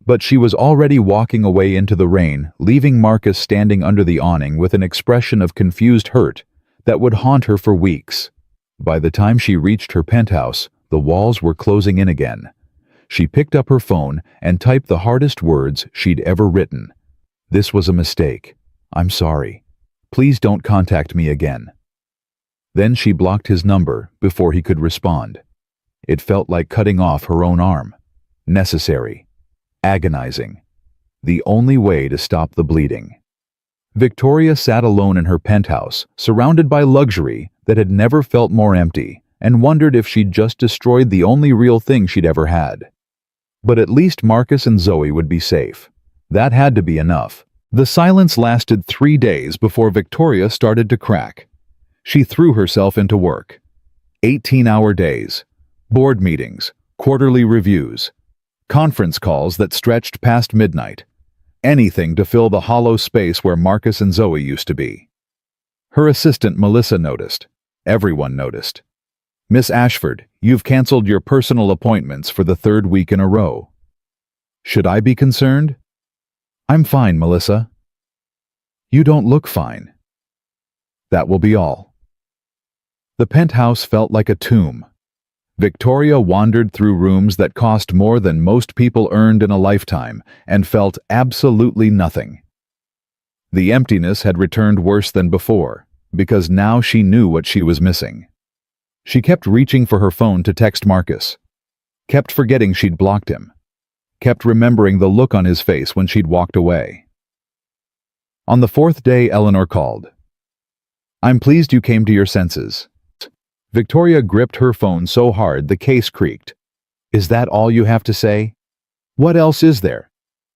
S1: But she was already walking away into the rain, leaving Marcus standing under the awning with an expression of confused hurt that would haunt her for weeks. By the time she reached her penthouse, the walls were closing in again. She picked up her phone and typed the hardest words she'd ever written. "This was a mistake. I'm sorry. Please don't contact me again." Then she blocked his number before he could respond. It felt like cutting off her own arm. Necessary. Agonizing. The only way to stop the bleeding. Victoria sat alone in her penthouse, surrounded by luxury that had never felt more empty, and wondered if she'd just destroyed the only real thing she'd ever had. But at least Marcus and Zoe would be safe. That had to be enough. The silence lasted 3 days before Victoria started to crack. She threw herself into work. 18-hour days, board meetings, quarterly reviews, conference calls that stretched past midnight. Anything to fill the hollow space where Marcus and Zoe used to be. Her assistant Melissa noticed. Everyone noticed. "Miss Ashford, you've canceled your personal appointments for the 3rd week in a row." "Should I be concerned?" "I'm fine, Melissa." "You don't look fine." "That will be all." The penthouse felt like a tomb. Victoria wandered through rooms that cost more than most people earned in a lifetime and felt absolutely nothing. The emptiness had returned worse than before, because now she knew what she was missing. She kept reaching for her phone to text Marcus, kept forgetting she'd blocked him, kept remembering the look on his face when she'd walked away. On the 4th day, Eleanor called. "I'm pleased you came to your senses." Victoria gripped her phone so hard the case creaked. "Is that all you have to say? What else is there?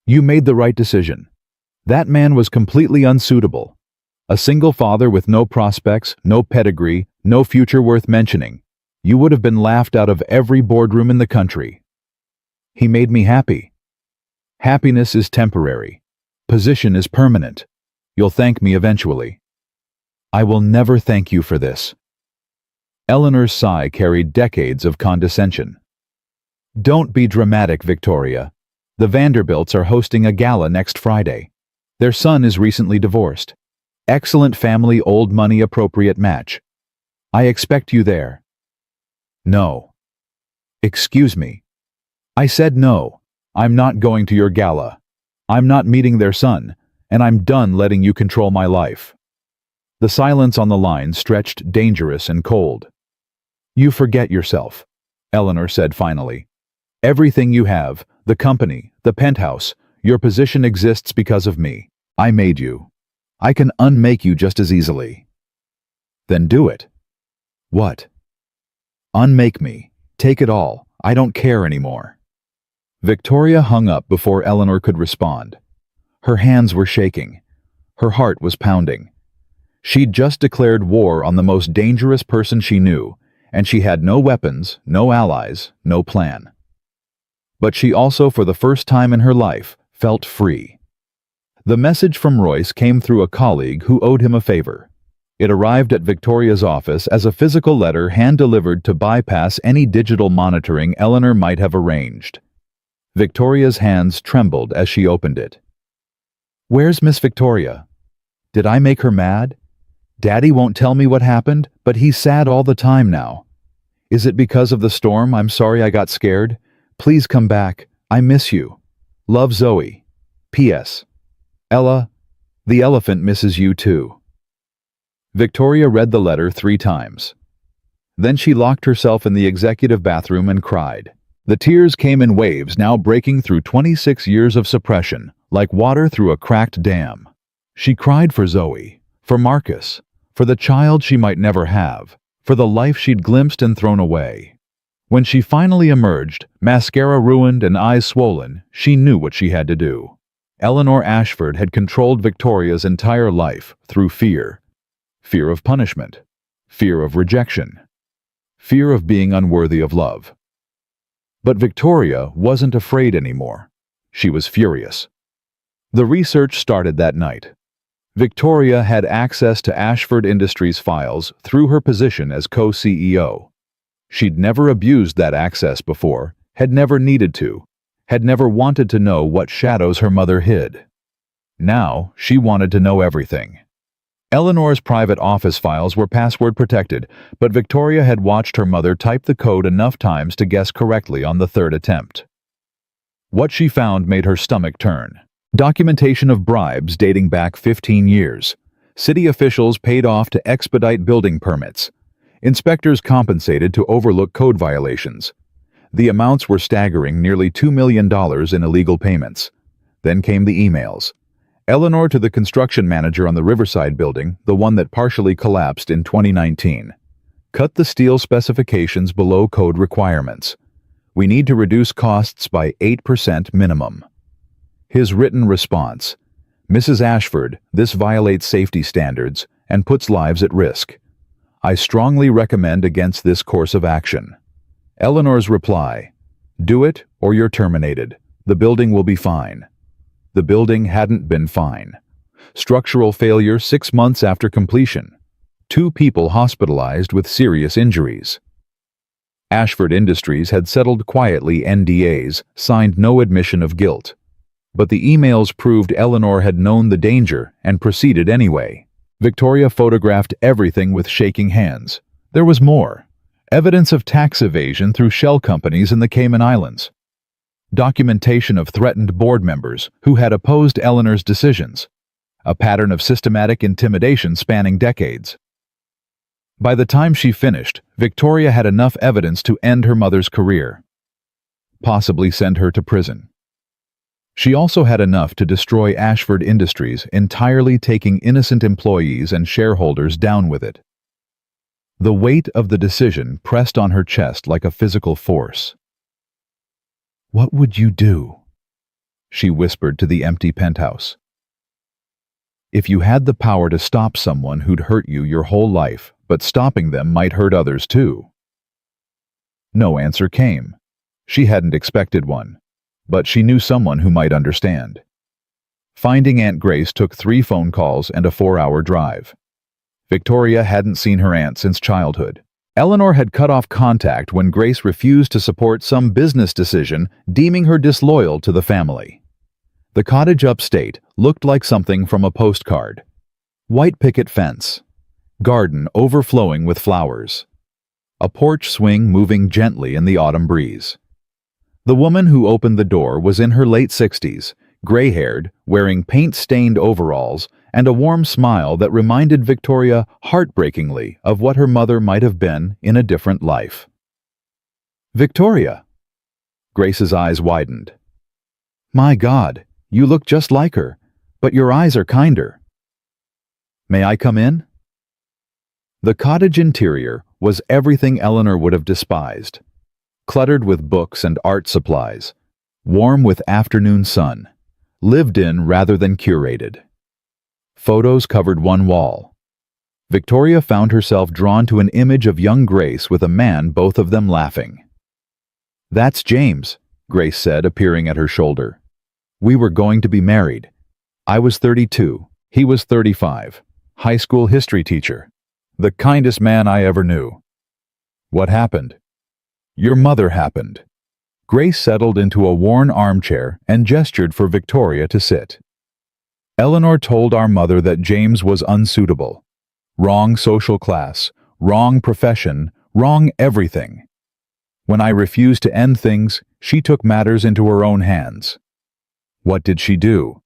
S1: You made the right decision. That man was completely unsuitable. A single father with no prospects, no pedigree, no future worth mentioning. You would have been laughed out of every boardroom in the country. He made me happy. Happiness is temporary. Position is permanent. You'll thank me eventually." "I will never thank you for this." Eleanor's sigh carried decades of condescension. "Don't be dramatic, Victoria. The Vanderbilts are hosting a gala next Friday. Their son is recently divorced. Excellent family, old money appropriate match. I expect you there." "No." "Excuse me. I said no. I'm not going to your gala. I'm not meeting their son, and I'm done letting you control my life." The silence on the line stretched dangerous and cold. "You forget yourself," Eleanor said finally. "Everything you have, the company, the penthouse, your position exists because of me. I made you. I can unmake you just as easily." "Then do it." "What?" "Unmake me. Take it all. I don't care anymore." Victoria hung up before Eleanor could respond. Her hands were shaking. Her heart was pounding. She'd just declared war on the most dangerous person she knew, and she had no weapons, no allies, no plan. But she also, for the first time in her life, felt free. The message from Royce came through a colleague who owed him a favor. It arrived at Victoria's office as a physical letter hand-delivered to bypass any digital monitoring Eleanor might have arranged. Victoria's hands trembled as she opened it. "Where's Miss Victoria? Did I make her mad? Daddy won't tell me what happened, but he's sad all the time now. Is it because of the storm? I'm sorry I got scared. Please come back. I miss you. Love, Zoe. P.S. Ella, the elephant misses you too." Victoria read the letter 3 times. Then she locked herself in the executive bathroom and cried. The tears came in waves, now breaking through 26 years of suppression, like water through a cracked dam. She cried for Zoe, for Marcus, for the child she might never have, for the life she'd glimpsed and thrown away. When she finally emerged, mascara ruined and eyes swollen, she knew what she had to do. Eleanor Ashford had controlled Victoria's entire life through fear. Fear of punishment. Fear of rejection. Fear of being unworthy of love. But Victoria wasn't afraid anymore. She was furious. The research started that night. Victoria had access to Ashford Industries files through her position as co-CEO. She'd never abused that access before, had never needed to, had never wanted to know what shadows her mother hid. Now, she wanted to know everything. Eleanor's private office files were password protected, but Victoria had watched her mother type the code enough times to guess correctly on the 3rd attempt. What she found made her stomach turn. Documentation of bribes dating back 15 years. City officials paid off to expedite building permits. Inspectors compensated to overlook code violations. The amounts were staggering, nearly $2 million in illegal payments. Then came the emails. Eleanor to the construction manager on the Riverside building, the one that partially collapsed in 2019. Cut the steel specifications below code requirements. We need to reduce costs by 8% minimum. His written response: Mrs. Ashford, this violates safety standards and puts lives at risk. I strongly recommend against this course of action. Eleanor's reply: Do it or you're terminated. The building will be fine. The building hadn't been fine. Structural failure 6 months after completion. 2 people hospitalized with serious injuries. Ashford Industries had settled quietly NDAs, signed no admission of guilt. But the emails proved Eleanor had known the danger and proceeded anyway. Victoria photographed everything with shaking hands. There was more. Evidence of tax evasion through shell companies in the Cayman Islands. Documentation of threatened board members who had opposed Eleanor's decisions. A pattern of systematic intimidation spanning decades. By the time she finished, Victoria had enough evidence to end her mother's career. Possibly send her to prison. She also had enough to destroy Ashford Industries, entirely taking innocent employees and shareholders down with it. The weight of the decision pressed on her chest like a physical force. "What would you do?" she whispered to the empty penthouse. "If you had the power to stop someone who'd hurt you your whole life, but stopping them might hurt others too." No answer came. She hadn't expected one, but she knew someone who might understand. Finding Aunt Grace took 3 phone calls and a 4-hour drive. Victoria hadn't seen her aunt since childhood. Eleanor had cut off contact when Grace refused to support some business decision, deeming her disloyal to the family. The cottage upstate looked like something from a postcard. White picket fence. Garden overflowing with flowers. A porch swing moving gently in the autumn breeze. The woman who opened the door was in her late 60s, gray-haired, wearing paint-stained overalls, and a warm smile that reminded Victoria heartbreakingly of what her mother might have been in a different life. "Victoria!" Grace's eyes widened. "My God, you look just like her, but your eyes are kinder." "May I come in?" The cottage interior was everything Eleanor would have despised. Cluttered with books and art supplies, warm with afternoon sun, lived in rather than curated. Photos covered one wall. Victoria found herself drawn to an image of young Grace with a man, both of them laughing. "That's James," Grace said, appearing at her shoulder. "We were going to be married. I was 32, he was 35, high school history teacher. The kindest man I ever knew." "What happened?" "Your mother happened." Grace settled into a worn armchair and gestured for Victoria to sit. "Eleanor told our mother that James was unsuitable. Wrong social class, wrong profession, wrong everything. When I refused to end things, she took matters into her own hands." "What did she do?"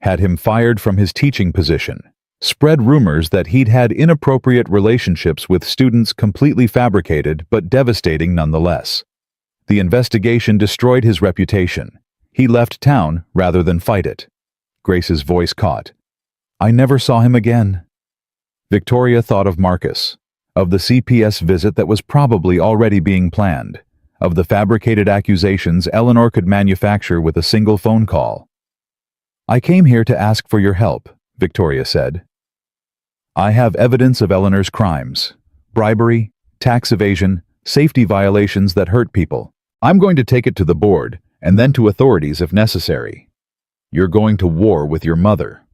S1: "Had him fired from his teaching position. Spread rumors that he'd had inappropriate relationships with students, completely fabricated but devastating nonetheless. The investigation destroyed his reputation. He left town rather than fight it." Grace's voice caught. "I never saw him again." Victoria thought of Marcus, of the CPS visit that was probably already being planned, of the fabricated accusations Eleanor could manufacture with a single phone call. "I came here to ask for your help," Victoria said. "I have evidence of Eleanor's crimes: bribery, tax evasion, safety violations that hurt people. I'm going to take it to the board, and then to authorities if necessary. You're going to war with your mother.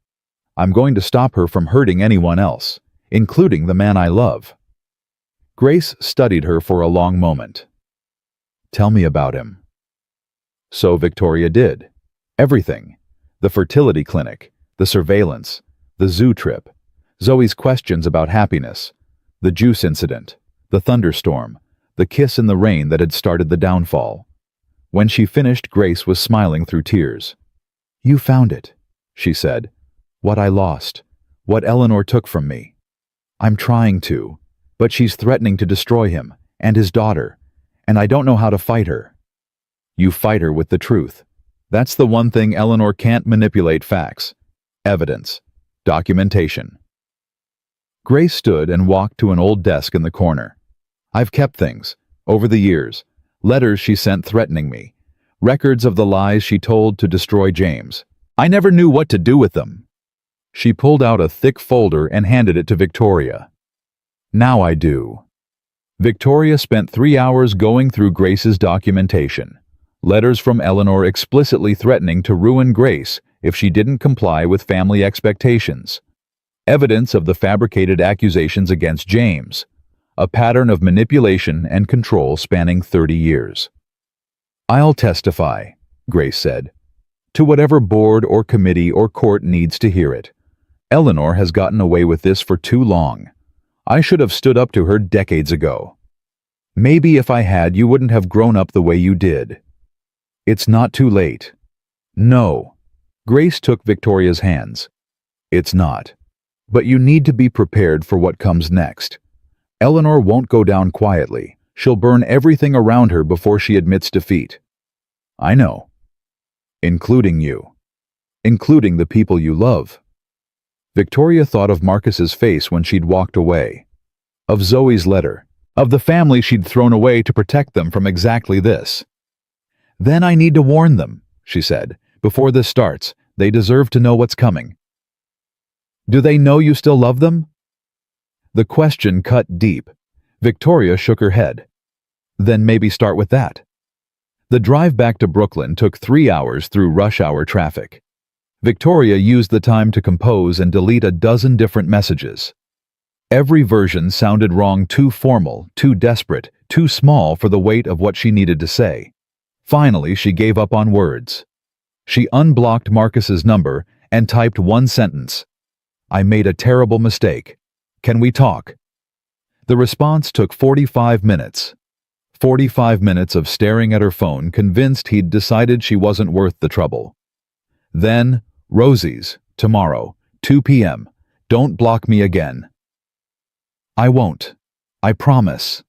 S1: I'm going to stop her from hurting anyone else, including the man I love." Grace studied her for a long moment. "Tell me about him." So Victoria did. Everything. The fertility clinic, the surveillance, the zoo trip, Zoe's questions about happiness, the juice incident, the thunderstorm, the kiss in the rain that had started the downfall. When she finished, Grace was smiling through tears. "You found it," she said. "What I lost, what Eleanor took from me. I'm trying to, but she's threatening to destroy him and his daughter, and I don't know how to fight her." "You fight her with the truth. That's the one thing Eleanor can't manipulate: facts, evidence, documentation." Grace stood and walked to an old desk in the corner. I've kept things, over the years. Letters she sent threatening me. Records of the lies she told to destroy James. I never knew what to do with them. She pulled out a thick folder and handed it to Victoria. Now I do. Victoria spent 3 hours going through Grace's documentation. Letters from Eleanor explicitly threatening to ruin Grace if she didn't comply with family expectations. Evidence of the fabricated accusations against James. A pattern of manipulation and control spanning 30 years. I'll testify, Grace said, to whatever board or committee or court needs to hear it. Eleanor has gotten away with this for too long. I should have stood up to her decades ago. Maybe if I had, you wouldn't have grown up the way you did. It's not too late. No. Grace took Victoria's hands. It's not. But you need to be prepared for what comes next. Eleanor won't go down quietly. She'll burn everything around her before she admits defeat. I know. Including you. Including the people you love. Victoria thought of Marcus's face when she'd walked away. Of Zoe's letter. Of the family she'd thrown away to protect them from exactly this. Then I need to warn them, she said. Before this starts, they deserve to know what's coming. Do they know you still love them? The question cut deep. Victoria shook her head. Then maybe start with that. The drive back to Brooklyn took 3 hours through rush hour traffic. Victoria used the time to compose and delete a dozen different messages. Every version sounded wrong, too formal, too desperate, too small for the weight of what she needed to say. Finally, she gave up on words. She unblocked Marcus's number and typed one sentence. I made a terrible mistake. Can we talk? The response took 45 minutes. 45 minutes of staring at her phone, convinced he'd decided she wasn't worth the trouble. Then, Rosie's, tomorrow, 2 p.m. Don't block me again. I won't. I promise.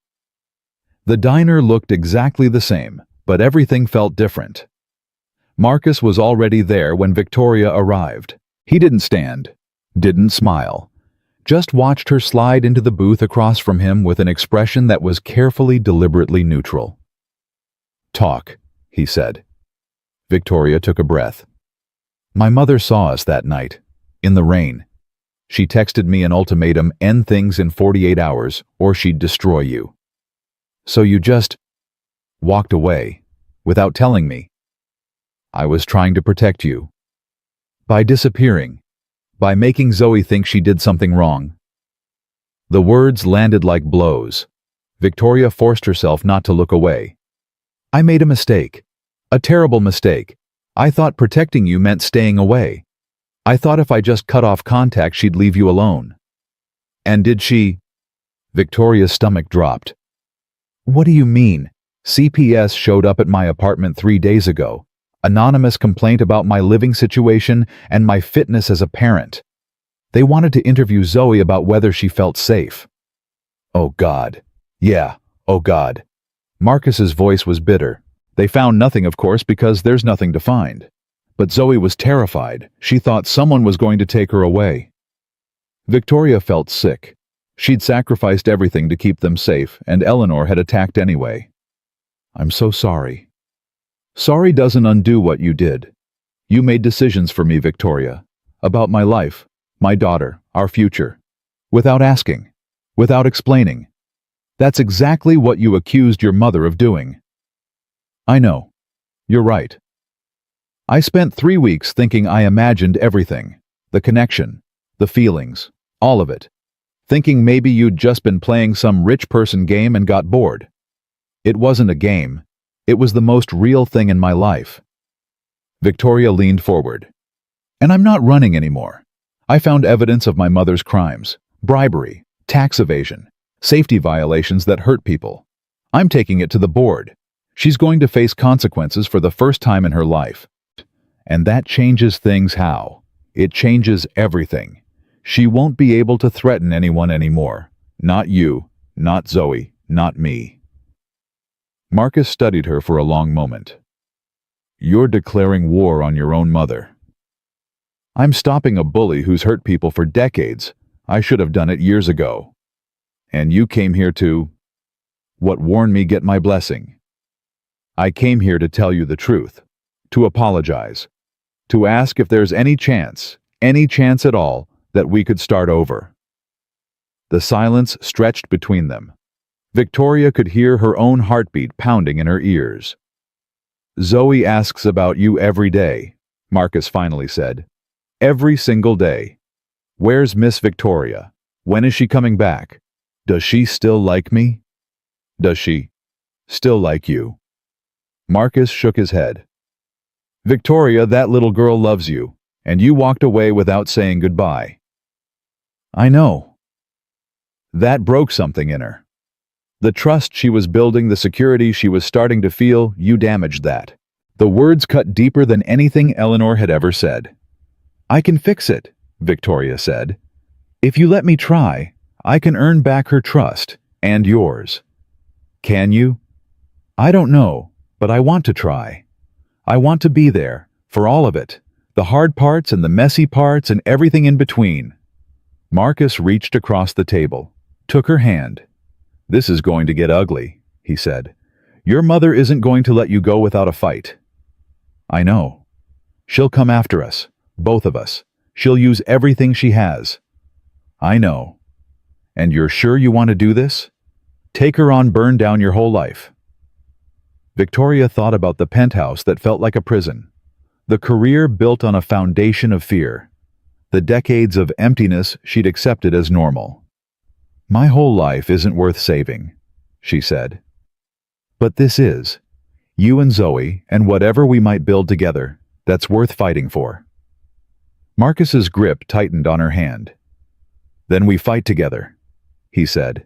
S1: The diner looked exactly the same, but everything felt different. Marcus was already there when Victoria arrived. He didn't stand, didn't smile, just watched her slide into the booth across from him with an expression that was carefully, deliberately neutral. Talk, he said. Victoria took a breath. My mother saw us that night, in the rain. She texted me an ultimatum: end things in 48 hours or she'd destroy you. So you just walked away, without telling me. I was trying to protect you. By disappearing. By making Zoe think she did something wrong. The words landed like blows. Victoria forced herself not to look away. I made a mistake. A terrible mistake. I thought protecting you meant staying away. I thought if I just cut off contact she'd leave you alone. And did she? Victoria's stomach dropped. What do you mean? CPS showed up at my apartment 3 days ago. Anonymous complaint about my living situation and my fitness as a parent. They wanted to interview Zoe about whether she felt safe. Oh God. Yeah, oh God. Marcus's voice was bitter. They found nothing, of course, because there's nothing to find. But Zoe was terrified. She thought someone was going to take her away. Victoria felt sick. She'd sacrificed everything to keep them safe, and Eleanor had attacked anyway. I'm so sorry. Sorry doesn't undo what you did. You made decisions for me, Victoria, about my life, my daughter, our future, without asking, without explaining. That's exactly what you accused your mother of doing. I know. You're right. I spent 3 weeks thinking I imagined everything, the connection, the feelings, all of it, thinking maybe you'd just been playing some rich person game and got bored. It wasn't a game. It was the most real thing in my life. Victoria leaned forward. And I'm not running anymore. I found evidence of my mother's crimes, bribery, tax evasion, safety violations that hurt people. I'm taking it to the board. She's going to face consequences for the first time in her life. And that changes things how? It changes everything. She won't be able to threaten anyone anymore. Not you, not Zoe, not me. Marcus studied her for a long moment. You're declaring war on your own mother. I'm stopping a bully who's hurt people for decades. I should have done it years ago. And you came here to... What warned me get my blessing. I came here to tell you the truth, to apologize, to ask if there's any chance at all, that we could start over." The silence stretched between them. Victoria could hear her own heartbeat pounding in her ears. "Zoe asks about you every day," Marcus finally said. "Every single day. Where's Miss Victoria? When is she coming back? Does she still like me? Does she still like you?" Marcus shook his head. "Victoria, that little girl loves you, and you walked away without saying goodbye." "I know." "That broke something in her. The trust she was building, the security she was starting to feel, you damaged that." The words cut deeper than anything Eleanor had ever said. "I can fix it," Victoria said. "If you let me try, I can earn back her trust, and yours." "Can you?" "I don't know, but I want to try. I want to be there, for all of it, the hard parts and the messy parts and everything in between." Marcus reached across the table, took her hand. "This is going to get ugly," he said. "Your mother isn't going to let you go without a fight." "I know. She'll come after us, both of us. She'll use everything she has." "I know. And you're sure you want to do this? Take her on, burn down your whole life." Victoria thought about the penthouse that felt like a prison, the career built on a foundation of fear, the decades of emptiness she'd accepted as normal. "My whole life isn't worth saving," she said. "But this is. You and Zoe, and whatever we might build together, that's worth fighting for." Marcus's grip tightened on her hand. "Then we fight together," he said.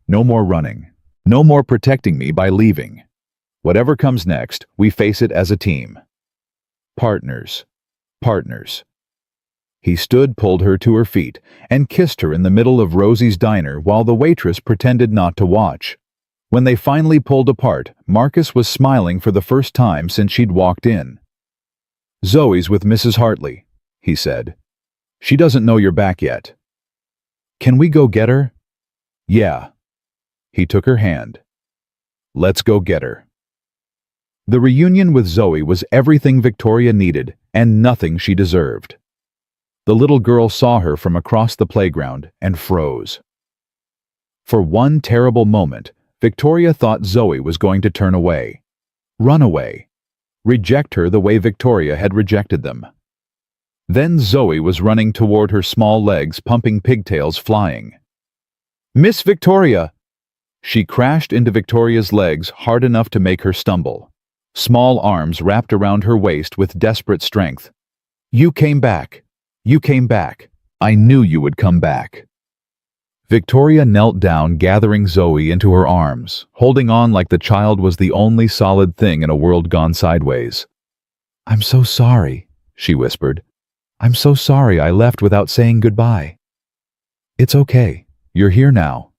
S1: "No more running. No more protecting me by leaving. Whatever comes next, we face it as a team. Partners. Partners." He stood, pulled her to her feet, and kissed her in the middle of Rosie's diner while the waitress pretended not to watch. When they finally pulled apart, Marcus was smiling for the first time since she'd walked in. "Zoe's with Mrs. Hartley," he said. "She doesn't know you're back yet." "Can we go get her?" "Yeah." He took her hand. "Let's go get her." The reunion with Zoe was everything Victoria needed and nothing she deserved. The little girl saw her from across the playground and froze. For one terrible moment, Victoria thought Zoe was going to turn away, run away, reject her the way Victoria had rejected them. Then Zoe was running toward her, small legs pumping, pigtails flying. "Miss Victoria!" She crashed into Victoria's legs hard enough to make her stumble. Small arms wrapped around her waist with desperate strength. "You came back. You came back. I knew you would come back." Victoria knelt down, gathering Zoe into her arms, holding on like the child was the only solid thing in a world gone sideways. "I'm so sorry," she whispered. "I'm so sorry I left without saying goodbye." "It's okay. You're here now."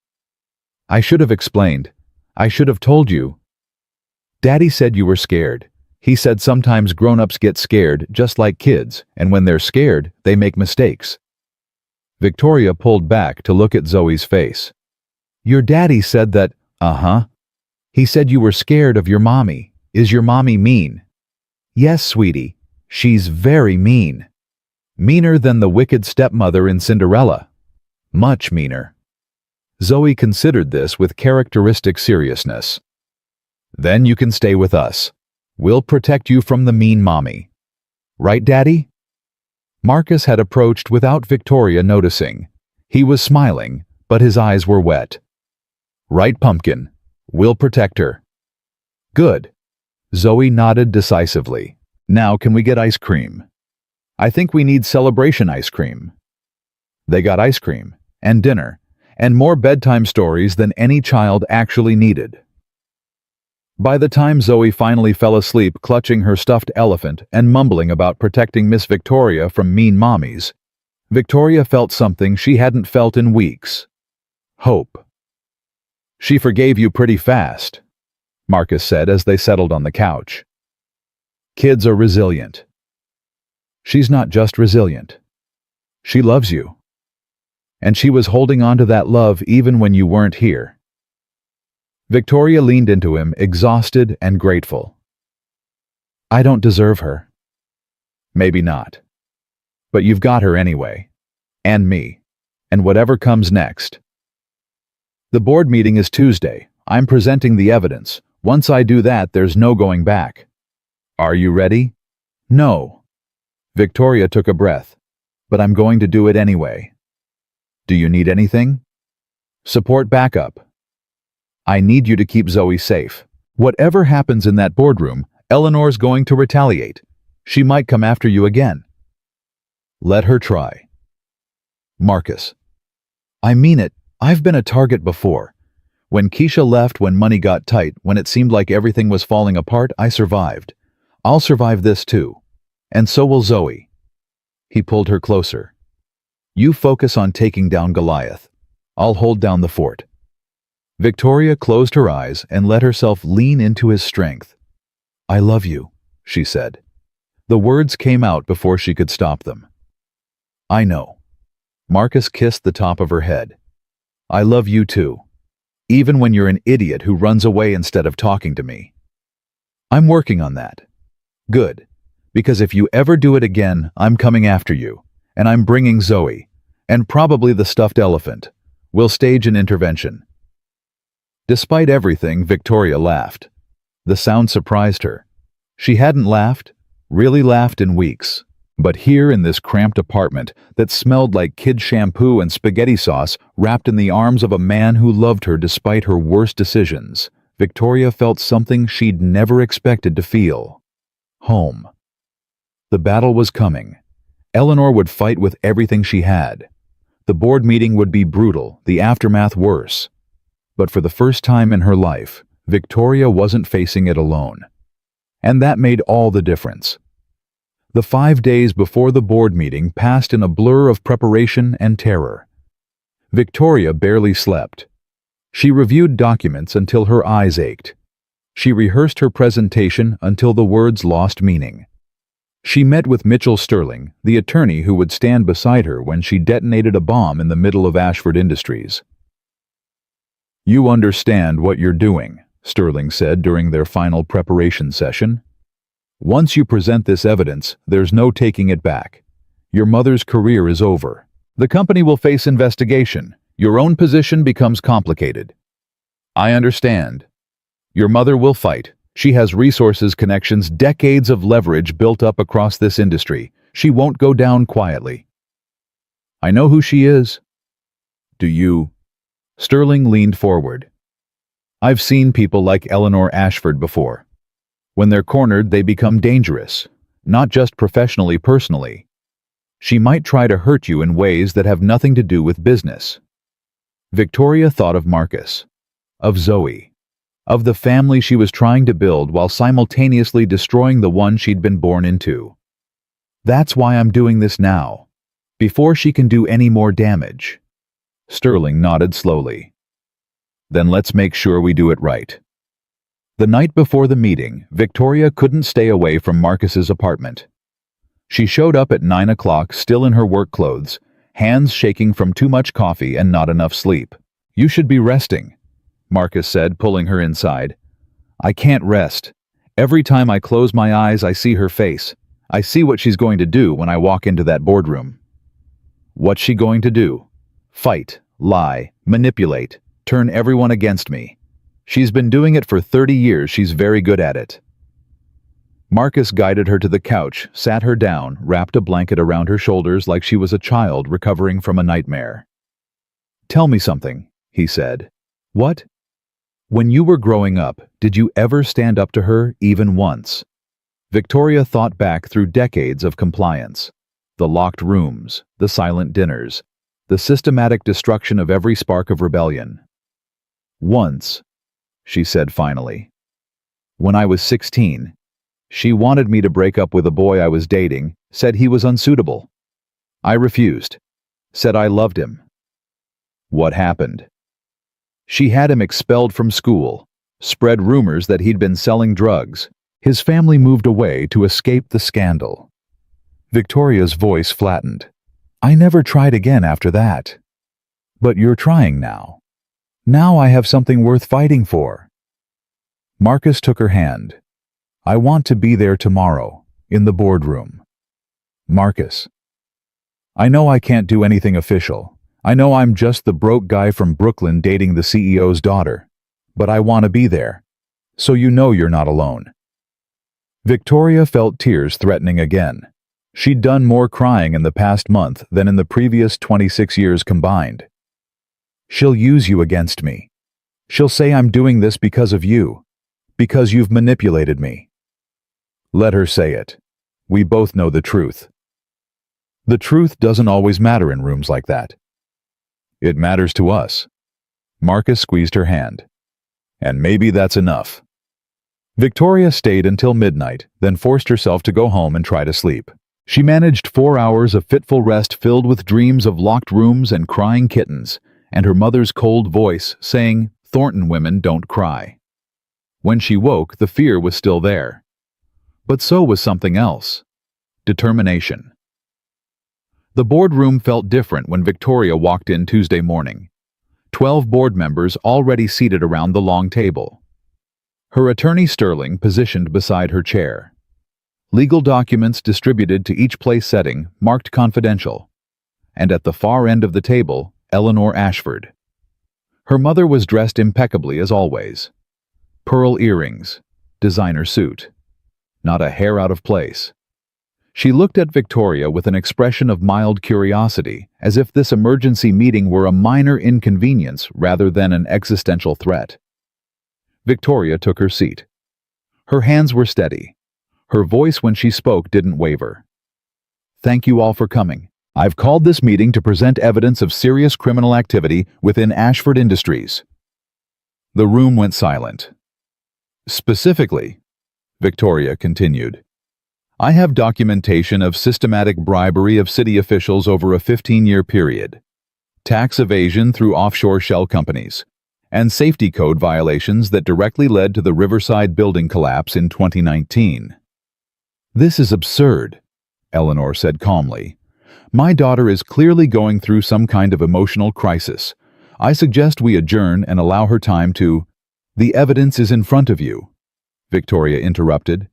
S1: "I should have explained. I should have told you. Daddy said you were scared. He said sometimes grown-ups get scared just like kids, and when they're scared, they make mistakes." Victoria pulled back to look at Zoe's face. "Your daddy said that." "Uh-huh. He said you were scared of your mommy. Is your mommy mean?" "Yes, sweetie. She's very mean. Meaner than the wicked stepmother in Cinderella. Much meaner." Zoe considered this with characteristic seriousness. "Then you can stay with us. We'll protect you from the mean mommy. Right, Daddy?" Marcus had approached without Victoria noticing. He was smiling, but his eyes were wet. "Right, Pumpkin. We'll protect her." "Good." Zoe nodded decisively. "Now can we get ice cream?" "I think we need celebration ice cream." They got ice cream, and dinner, and more bedtime stories than any child actually needed. By the time Zoe finally fell asleep clutching her stuffed elephant and mumbling about protecting Miss Victoria from mean mommies, Victoria felt something she hadn't felt in weeks. Hope. "She forgave you pretty fast," Marcus said as they settled on the couch. "Kids are resilient." "She's not just resilient. She loves you. And she was holding on to that love even when you weren't here." Victoria leaned into him, exhausted and grateful. I don't deserve her. Maybe not. But you've got her anyway. And me. And whatever comes next. The board meeting is Tuesday. I'm presenting the evidence. Once I do that, there's no going back. Are you ready? No. Victoria took a breath. But I'm going to do it anyway. Do you need anything? Support backup. I need you to keep Zoe safe. Whatever happens in that boardroom, Eleanor's going to retaliate. She might come after you again. Let her try. Marcus. I mean it. I've been a target before. When Keisha left, when money got tight, when it seemed like everything was falling apart, I survived. I'll survive this too. And so will Zoe. He pulled her closer. You focus on taking down Goliath. I'll hold down the fort. Victoria closed her eyes and let herself lean into his strength. I love you, she said. The words came out before she could stop them. I know. Marcus kissed the top of her head. I love you too. Even when you're an idiot who runs away instead of talking to me. I'm working on that. Good. Because if you ever do it again, I'm coming after you. And I'm bringing Zoe. And probably the stuffed elephant. We'll stage an intervention. Despite everything, Victoria laughed. The sound surprised her. She hadn't laughed, really laughed in weeks. But here in this cramped apartment that smelled like kid shampoo and spaghetti sauce, wrapped in the arms of a man who loved her despite her worst decisions, Victoria felt something she'd never expected to feel. Home. The battle was coming. Eleanor would fight with everything she had. The board meeting would be brutal, the aftermath worse. But for the first time in her life, Victoria wasn't facing it alone. And that made all the difference. The 5 days before the board meeting passed in a blur of preparation and terror. Victoria barely slept. She reviewed documents until her eyes ached. She rehearsed her presentation until the words lost meaning. She met with Mitchell Sterling, the attorney who would stand beside her when she detonated a bomb in the middle of Ashford Industries. You understand what you're doing, Sterling said during their final preparation session. Once you present this evidence, there's no taking it back. Your mother's career is over. The company will face investigation. Your own position becomes complicated. I understand. Your mother will fight. She has resources, connections, decades of leverage built up across this industry. She won't go down quietly. I know who she is. Do you? Sterling leaned forward. I've seen people like Eleanor Ashford before. When they're cornered, they become dangerous, not just professionally, personally. She might try to hurt you in ways that have nothing to do with business. Victoria thought of Marcus, of Zoe, of the family she was trying to build while simultaneously destroying the one she'd been born into. That's why I'm doing this now, before she can do any more damage. Sterling nodded slowly. Then let's make sure we do it right. The night before the meeting, Victoria couldn't stay away from Marcus's apartment. She showed up at 9 o'clock, still in her work clothes, hands shaking from too much coffee and not enough sleep. You should be resting, Marcus said, pulling her inside. I can't rest. Every time I close my eyes, I see her face. I see what she's going to do when I walk into that boardroom. What's she going to do? Fight, lie, manipulate, turn everyone against me. She's been doing it for 30 years. She's very good at it. Marcus guided her to the couch, sat her down, wrapped a blanket around her shoulders like she was a child recovering from a nightmare. Tell me something, he said. What? When you were growing up, did you ever stand up to her, even once? Victoria thought back through decades of compliance. The locked rooms, the silent dinners, the systematic destruction of every spark of rebellion. Once, she said finally. When I was 16, she wanted me to break up with a boy I was dating, said he was unsuitable. I refused, said I loved him. What happened? She had him expelled from school, spread rumors that he'd been selling drugs. His family moved away to escape the scandal. Victoria's voice flattened. I never tried again after that. But you're trying now. Now I have something worth fighting for. Marcus took her hand. I want to be there tomorrow, in the boardroom. Marcus. I know I can't do anything official. I know I'm just the broke guy from Brooklyn dating the CEO's daughter. But I want to be there. So you know you're not alone. Victoria felt tears threatening again. She'd done more crying in the past month than in the previous 26 years combined. She'll use you against me. She'll say I'm doing this because of you. Because you've manipulated me. Let her say it. We both know the truth. The truth doesn't always matter in rooms like that. It matters to us. Marcus squeezed her hand. And maybe that's enough. Victoria stayed until midnight, then forced herself to go home and try to sleep. She managed 4 hours of fitful rest filled with dreams of locked rooms and crying kittens, and her mother's cold voice saying, "Thornton women don't cry." When she woke, the fear was still there. But so was something else. Determination. The boardroom felt different when Victoria walked in Tuesday morning. 12 board members already seated around the long table. Her attorney Sterling positioned beside her chair. Legal documents distributed to each place setting marked confidential. And at the far end of the table, Eleanor Ashford. Her mother was dressed impeccably as always. Pearl earrings, designer suit. Not a hair out of place. She looked at Victoria with an expression of mild curiosity, as if this emergency meeting were a minor inconvenience rather than an existential threat. Victoria took her seat. Her hands were steady. Her voice when she spoke didn't waver. Thank you all for coming. I've called this meeting to present evidence of serious criminal activity within Ashford Industries. The room went silent. Specifically, Victoria continued, I have documentation of systematic bribery of city officials over a 15-year period, tax evasion through offshore shell companies, and safety code violations that directly led to the Riverside building collapse in 2019. This is absurd, Eleanor said calmly. My daughter is clearly going through some kind of emotional crisis. I suggest we adjourn and allow her time to— The evidence is in front of you, Victoria interrupted.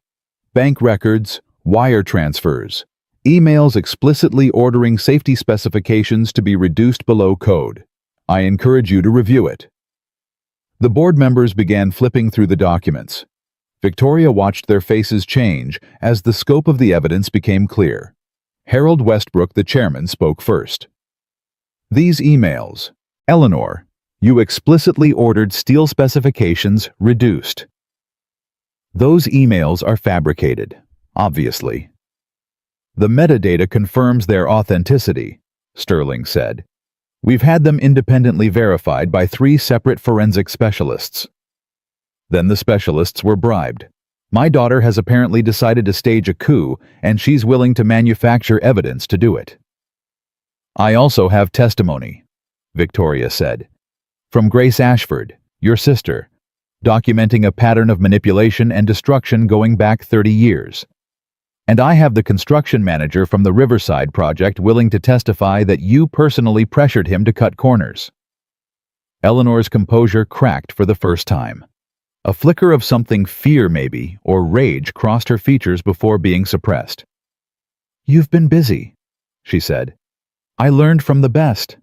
S1: Bank records, wire transfers, emails explicitly ordering safety specifications to be reduced below code. I encourage you to review it. The board members began flipping through the documents. Victoria watched their faces change as the scope of the evidence became clear. Harold Westbrook, the chairman, spoke first. These emails, Eleanor, you explicitly ordered steel specifications reduced. Those emails are fabricated. Obviously. The metadata confirms their authenticity, Sterling said. We've had them independently verified by 3 separate forensic specialists. Then the specialists were bribed. My daughter has apparently decided to stage a coup, and she's willing to manufacture evidence to do it. I also have testimony, Victoria said, from Grace Ashford, your sister, documenting a pattern of manipulation and destruction going back 30 years. And I have the construction manager from the Riverside project willing to testify that you personally pressured him to cut corners. Eleanor's composure cracked for the first time. A flicker of something fear maybe, or rage crossed her features before being suppressed. You've been busy, she said. I learned from the best.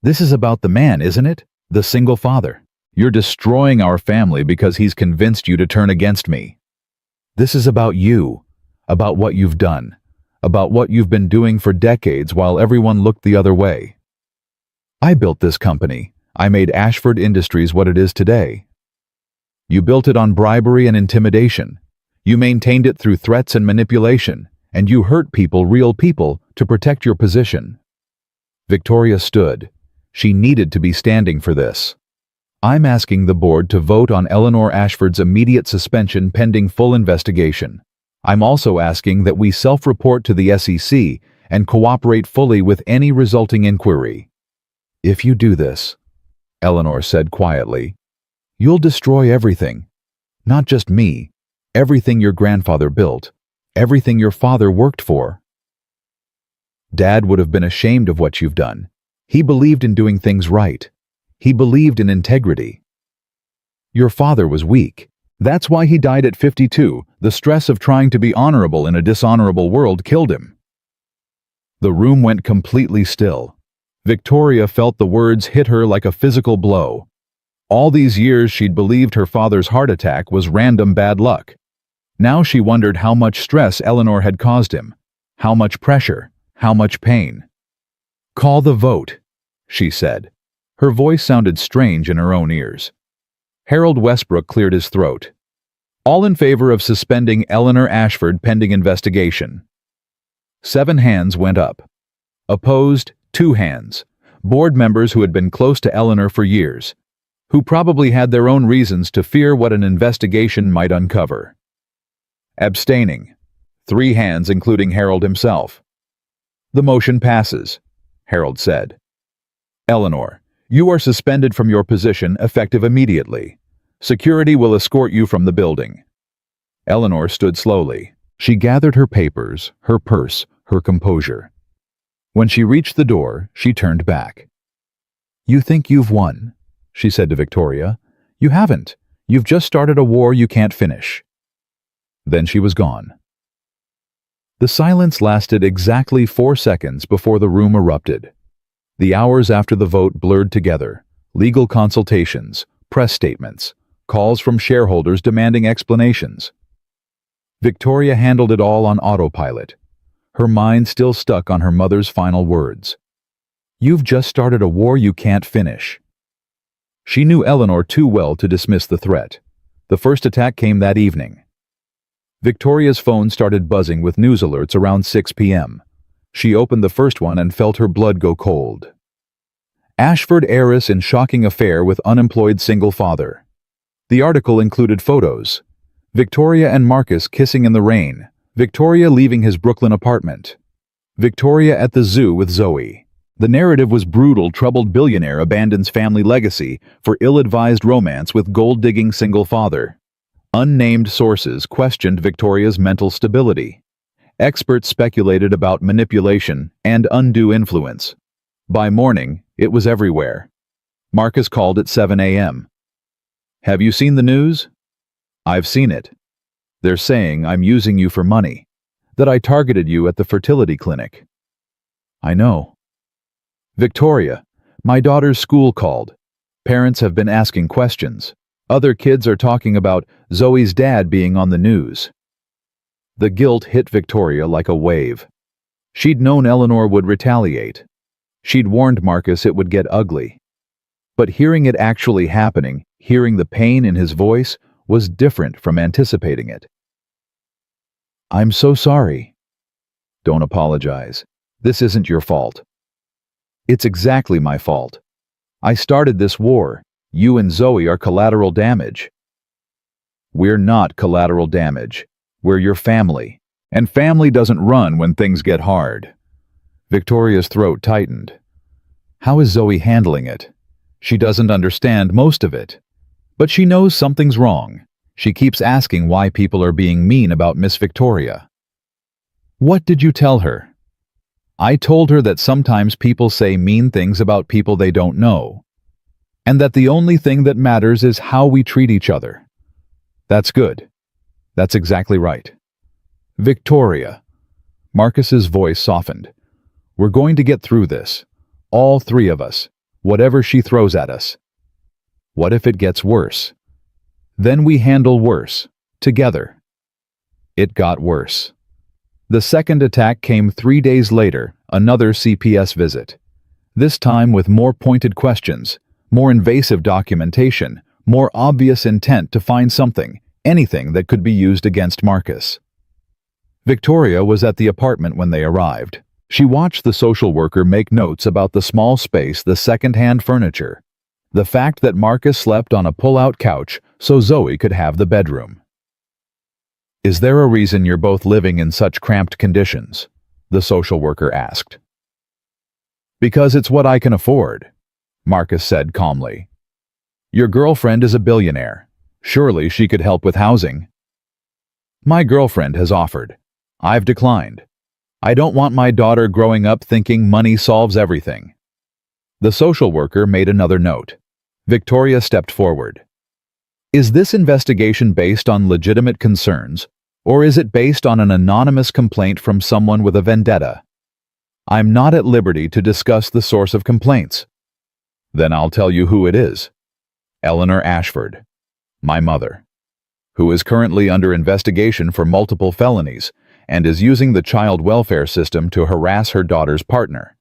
S1: This is about the man, isn't it? The single father. You're destroying our family because he's convinced you to turn against me. This is about you. About what you've done, about what you've been doing for decades while everyone looked the other way. I built this company. I made Ashford Industries what it is today. You built it on bribery and intimidation. You maintained it through threats and manipulation, and you hurt people, real people, to protect your position. Victoria stood. She needed to be standing for this. I'm asking the board to vote on Eleanor Ashford's immediate suspension pending full investigation. I'm also asking that we self-report to the SEC and cooperate fully with any resulting inquiry. If you do this, Eleanor said quietly, you'll destroy everything. Not just me, everything your grandfather built, everything your father worked for. Dad would have been ashamed of what you've done. He believed in doing things right. He believed in integrity. Your father was weak. That's why he died at 52. The stress of trying to be honorable in a dishonorable world killed him. The room went completely still. Victoria felt the words hit her like a physical blow. All these years she'd believed her father's heart attack was random bad luck. Now she wondered how much stress Eleanor had caused him, how much pressure, how much pain. "Call the vote," she said. Her voice sounded strange in her own ears. Harold Westbrook cleared his throat. "All in favor of suspending Eleanor Ashford pending investigation." 7 hands went up. Opposed, 2 hands. Board members who had been close to Eleanor for years, who probably had their own reasons to fear what an investigation might uncover. Abstaining, 3 hands including Harold himself. "The motion passes," Harold said. "Eleanor, you are suspended from your position effective immediately. Security will escort you from the building." Eleanor stood slowly. She gathered her papers, her purse, her composure. When she reached the door, she turned back. "You think you've won," she said to Victoria. "You haven't. You've just started a war you can't finish." Then she was gone. The silence lasted exactly 4 seconds before the room erupted. The hours after the vote blurred together. Legal consultations, press statements, calls from shareholders demanding explanations. Victoria handled it all on autopilot, her mind still stuck on her mother's final words. "You've just started a war you can't finish." She knew Eleanor too well to dismiss the threat. The first attack came that evening. Victoria's phone started buzzing with news alerts around 6 p.m. She opened the first one and felt her blood go cold. Ashford heiress in shocking affair with unemployed single father. The article included photos. Victoria and Marcus kissing in the rain. Victoria leaving his Brooklyn apartment. Victoria at the zoo with Zoe. The narrative was brutal. Troubled billionaire abandons family legacy for ill-advised romance with gold-digging single father. Unnamed sources questioned Victoria's mental stability. Experts speculated about manipulation and undue influence. By morning, it was everywhere. Marcus called at 7 a.m. "Have you seen the news?" "I've seen it. They're saying I'm using you for money, that I targeted you at the fertility clinic." "I know." "Victoria, my daughter's school called. Parents have been asking questions. Other kids are talking about Zoe's dad being on the news." The guilt hit Victoria like a wave. She'd known Eleanor would retaliate. She'd warned Marcus it would get ugly. But hearing it actually happening, hearing the pain in his voice, was different from anticipating it. "I'm so sorry." "Don't apologize. This isn't your fault." "It's exactly my fault. I started this war. You and Zoe are collateral damage." "We're not collateral damage. We're your family. And family doesn't run when things get hard." Victoria's throat tightened. How is Zoe handling it? She doesn't understand most of it. But she knows something's wrong. She keeps asking why people are being mean about Miss Victoria. "What did you tell her?" "I told her that sometimes people say mean things about people they don't know, and that the only thing that matters is how we treat each other." "That's good. That's exactly right." "Victoria." Marcus's voice softened. "We're going to get through this. All 3 of us. Whatever she throws at us. What if it gets worse? Then we handle worse. Together." It got worse. The second attack came 3 days later, another CPS visit. This time with more pointed questions, more invasive documentation, more obvious intent to find something, anything that could be used against Marcus. Victoria was at the apartment when they arrived. She watched the social worker make notes about the small space, the second-hand furniture, the fact that Marcus slept on a pull-out couch so Zoe could have the bedroom. "Is there a reason you're both living in such cramped conditions?" the social worker asked. "Because it's what I can afford," Marcus said calmly. "Your girlfriend is a billionaire. Surely she could help with housing." "My girlfriend has offered. I've declined. I don't want my daughter growing up thinking money solves everything." The social worker made another note. Victoria stepped forward. Is this investigation based on legitimate concerns, or is it based on an anonymous complaint from someone with a vendetta? I'm not at liberty to discuss the source of complaints. Then I'll tell you who it is. Eleanor Ashford, my mother, who is currently under investigation for multiple felonies and is using the child welfare system to harass her daughter's partner.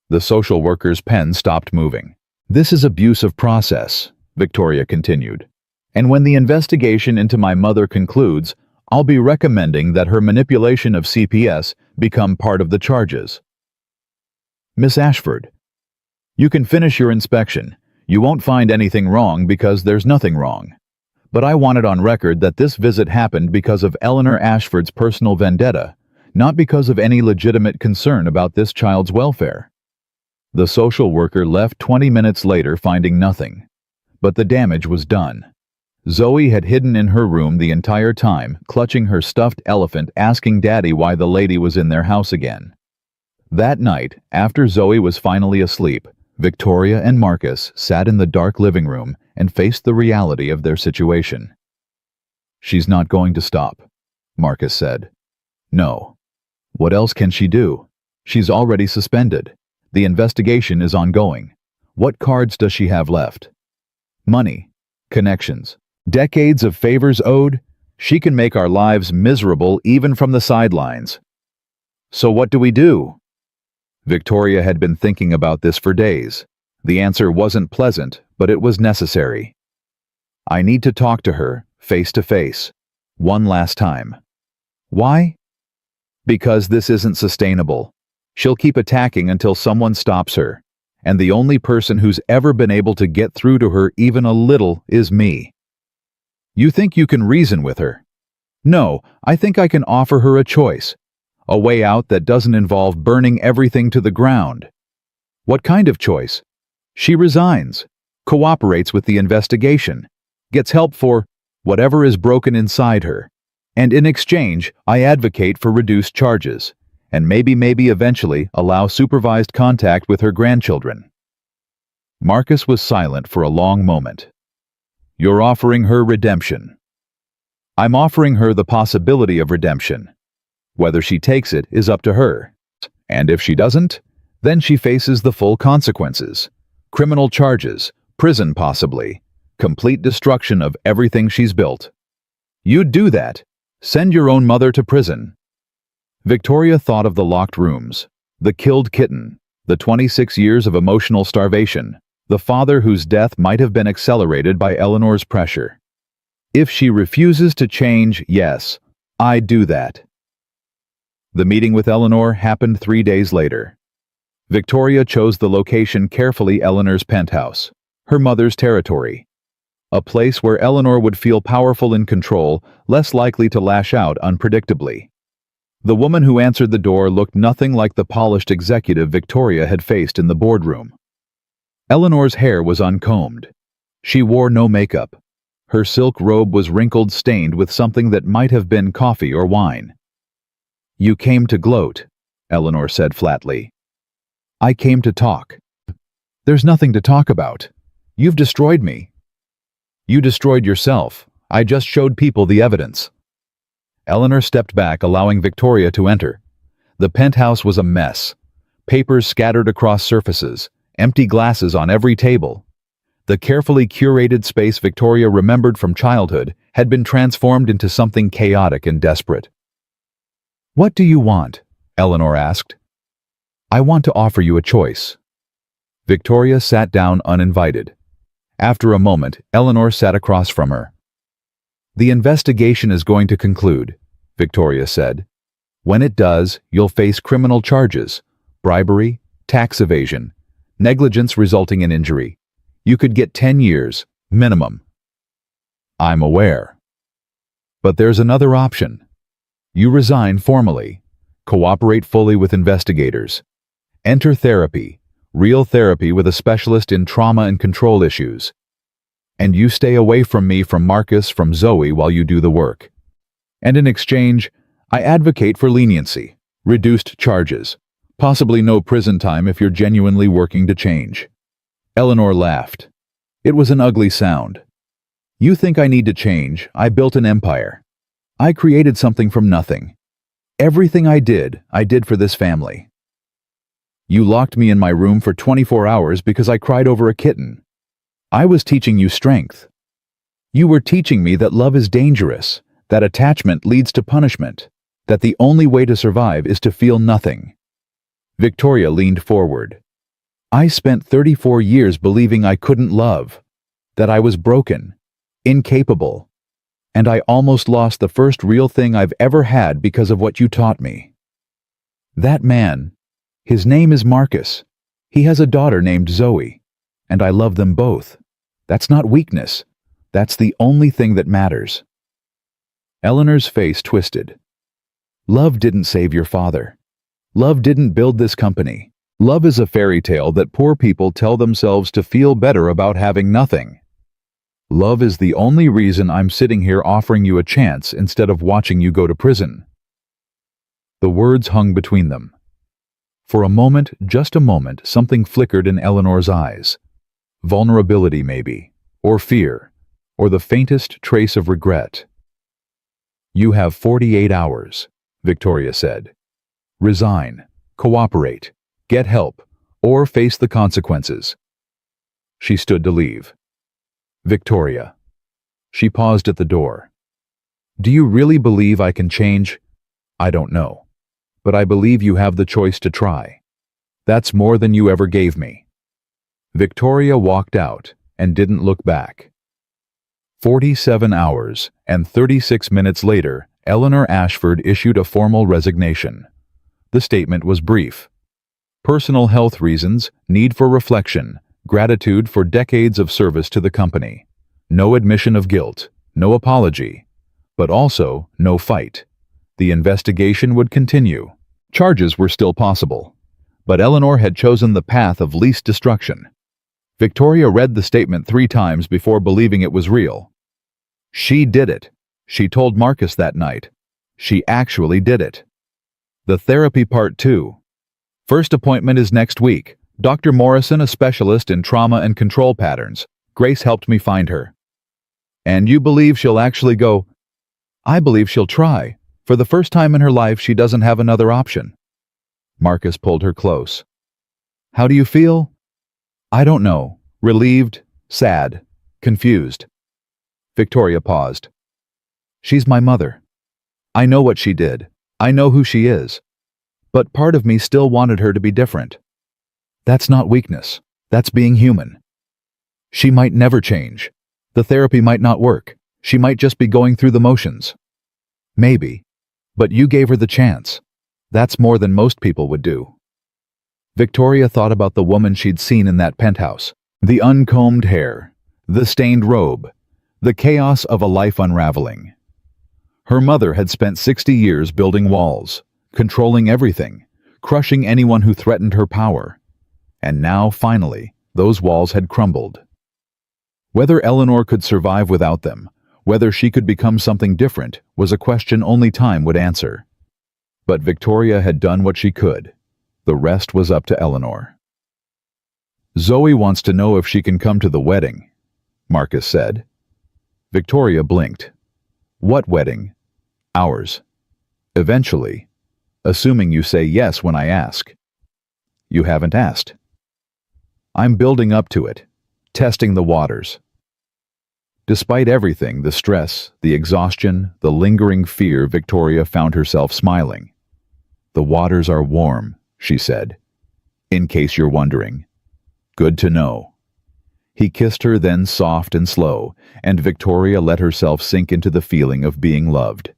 S1: The social worker's pen stopped moving. This is abuse of process, Victoria continued. And when the investigation into my mother concludes, I'll be recommending that her manipulation of CPS become part of the charges. Miss Ashford, you can finish your inspection. You won't find anything wrong because there's nothing wrong. But I want it on record that this visit happened because of Eleanor Ashford's personal vendetta, not because of any legitimate concern about this child's welfare. The social worker left 20 minutes later finding nothing. But the damage was done. Zoe had hidden in her room the entire time, clutching her stuffed elephant, asking Daddy why the lady was in their house again. That night, after Zoe was finally asleep, Victoria and Marcus sat in the dark living room and faced the reality of their situation. She's not going to stop, Marcus said. No. What else can she do? She's already suspended. The investigation is ongoing. What cards does she have left? Money, connections, decades of favors owed. She can make our lives miserable even from the sidelines. So what do we do? Victoria had been thinking about this for days. The answer wasn't pleasant, but it was necessary. I need to talk to her, face to face. One last time. Why? Because this isn't sustainable. She'll keep attacking until someone stops her. And the only person who's ever been able to get through to her even a little is me. You think you can reason with her? No, I think I can offer her a choice. A way out that doesn't involve burning everything to the ground. What kind of choice? She resigns, cooperates with the investigation, gets help for whatever is broken inside her, and in exchange, I advocate for reduced charges, and maybe eventually allow supervised contact with her grandchildren. Marcus was silent for a long moment. You're offering her redemption. I'm offering her the possibility of redemption. Whether she takes it is up to her. And if she doesn't, then she faces the full consequences. Criminal charges, prison possibly, complete destruction of everything she's built. You'd do that. Send your own mother to prison. Victoria thought of the locked rooms, the killed kitten, the 26 years of emotional starvation, the father whose death might have been accelerated by Eleanor's pressure. If she refuses to change, yes, I'd do that. The meeting with Eleanor happened 3 days later. Victoria chose the location carefully: Eleanor's penthouse, her mother's territory. A place where Eleanor would feel powerful in control, less likely to lash out unpredictably. The woman who answered the door looked nothing like the polished executive Victoria had faced in the boardroom. Eleanor's hair was uncombed. She wore no makeup. Her silk robe was wrinkled, stained with something that might have been coffee or wine. You came to gloat, Eleanor said flatly. I came to talk. There's nothing to talk about. You've destroyed me. You destroyed yourself. I just showed people the evidence. Eleanor stepped back, allowing Victoria to enter. The penthouse was a mess. Papers scattered across surfaces, empty glasses on every table. The carefully curated space Victoria remembered from childhood had been transformed into something chaotic and desperate. What do you want? Eleanor asked. I want to offer you a choice. Victoria sat down uninvited. After a moment, Eleanor sat across from her. The investigation is going to conclude, Victoria said. When it does, you'll face criminal charges, bribery, tax evasion, negligence resulting in injury. You could get 10 years, minimum. I'm aware. But there's another option. You resign formally, cooperate fully with investigators, enter therapy, real therapy with a specialist in trauma and control issues. And you stay away from me, from Marcus, from Zoe while you do the work. And in exchange, I advocate for leniency, reduced charges, possibly no prison time if you're genuinely working to change. Eleanor laughed. It was an ugly sound. You think I need to change? I built an empire. I created something from nothing. Everything I did for this family. You locked me in my room for 24 hours because I cried over a kitten. I was teaching you strength. You were teaching me that love is dangerous, that attachment leads to punishment, that the only way to survive is to feel nothing. Victoria leaned forward. I spent 34 years believing I couldn't love, that I was broken, incapable, and I almost lost the first real thing I've ever had because of what you taught me. That man, his name is Marcus. He has a daughter named Zoe, and I love them both. That's not weakness. That's the only thing that matters. Eleanor's face twisted. Love didn't save your father. Love didn't build this company. Love is a fairy tale that poor people tell themselves to feel better about having nothing. Love is the only reason I'm sitting here offering you a chance instead of watching you go to prison. The words hung between them. For a moment, just a moment, something flickered in Eleanor's eyes. Vulnerability, maybe, or fear, or the faintest trace of regret. You have 48 hours, Victoria said. Resign, cooperate, get help, or face the consequences. She stood to leave. Victoria. She paused at the door. Do you really believe I can change? I don't know. But I believe you have the choice to try. That's more than you ever gave me. Victoria walked out and didn't look back. 47 hours and 36 minutes later, Eleanor Ashford issued a formal resignation. The statement was brief. Personal health reasons, need for reflection, gratitude for decades of service to the company. No admission of guilt, no apology, but also no fight. The investigation would continue. Charges were still possible, but Eleanor had chosen the path of least destruction. Victoria read the statement 3 times before believing it was real. She did it. She told Marcus that night. She actually did it. The therapy part 2. First appointment is next week. Dr. Morrison, a specialist in trauma and control patterns. Grace helped me find her. And you believe she'll actually go? I believe she'll try. For the first time in her life, she doesn't have another option. Marcus pulled her close. How do you feel? I don't know. Relieved, sad, confused. Victoria paused. She's my mother. I know what she did. I know who she is. But part of me still wanted her to be different. That's not weakness. That's being human. She might never change. The therapy might not work. She might just be going through the motions. Maybe. But you gave her the chance. That's more than most people would do. Victoria thought about the woman she'd seen in that penthouse. The uncombed hair, the stained robe, the chaos of a life unraveling. Her mother had spent 60 years building walls, controlling everything, crushing anyone who threatened her power. And now, finally, those walls had crumbled. Whether Eleanor could survive without them, whether she could become something different, was a question only time would answer. But Victoria had done what she could. The rest was up to Eleanor. Zoe wants to know if she can come to the wedding, Marcus said. Victoria blinked. What wedding? Ours. Eventually. Assuming you say yes when I ask. You haven't asked. I'm building up to it, testing the waters. Despite everything, the stress, the exhaustion, the lingering fear, Victoria found herself smiling. The waters are warm, she said. In case you're wondering. Good to know. He kissed her then soft and slow, and Victoria let herself sink into the feeling of being loved,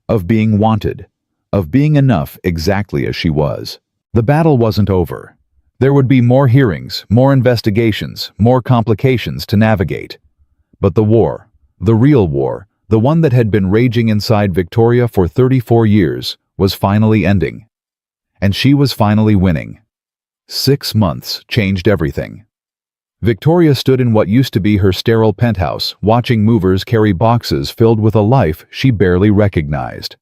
S1: of being wanted, of being enough exactly as she was. The battle wasn't over. There would be more hearings, more investigations, more complications to navigate. But the war, the real war, the one that had been raging inside Victoria for 34 years, was finally ending. And she was finally winning. 6 months changed everything. Victoria stood in what used to be her sterile penthouse, watching movers carry boxes filled with a life she barely recognized.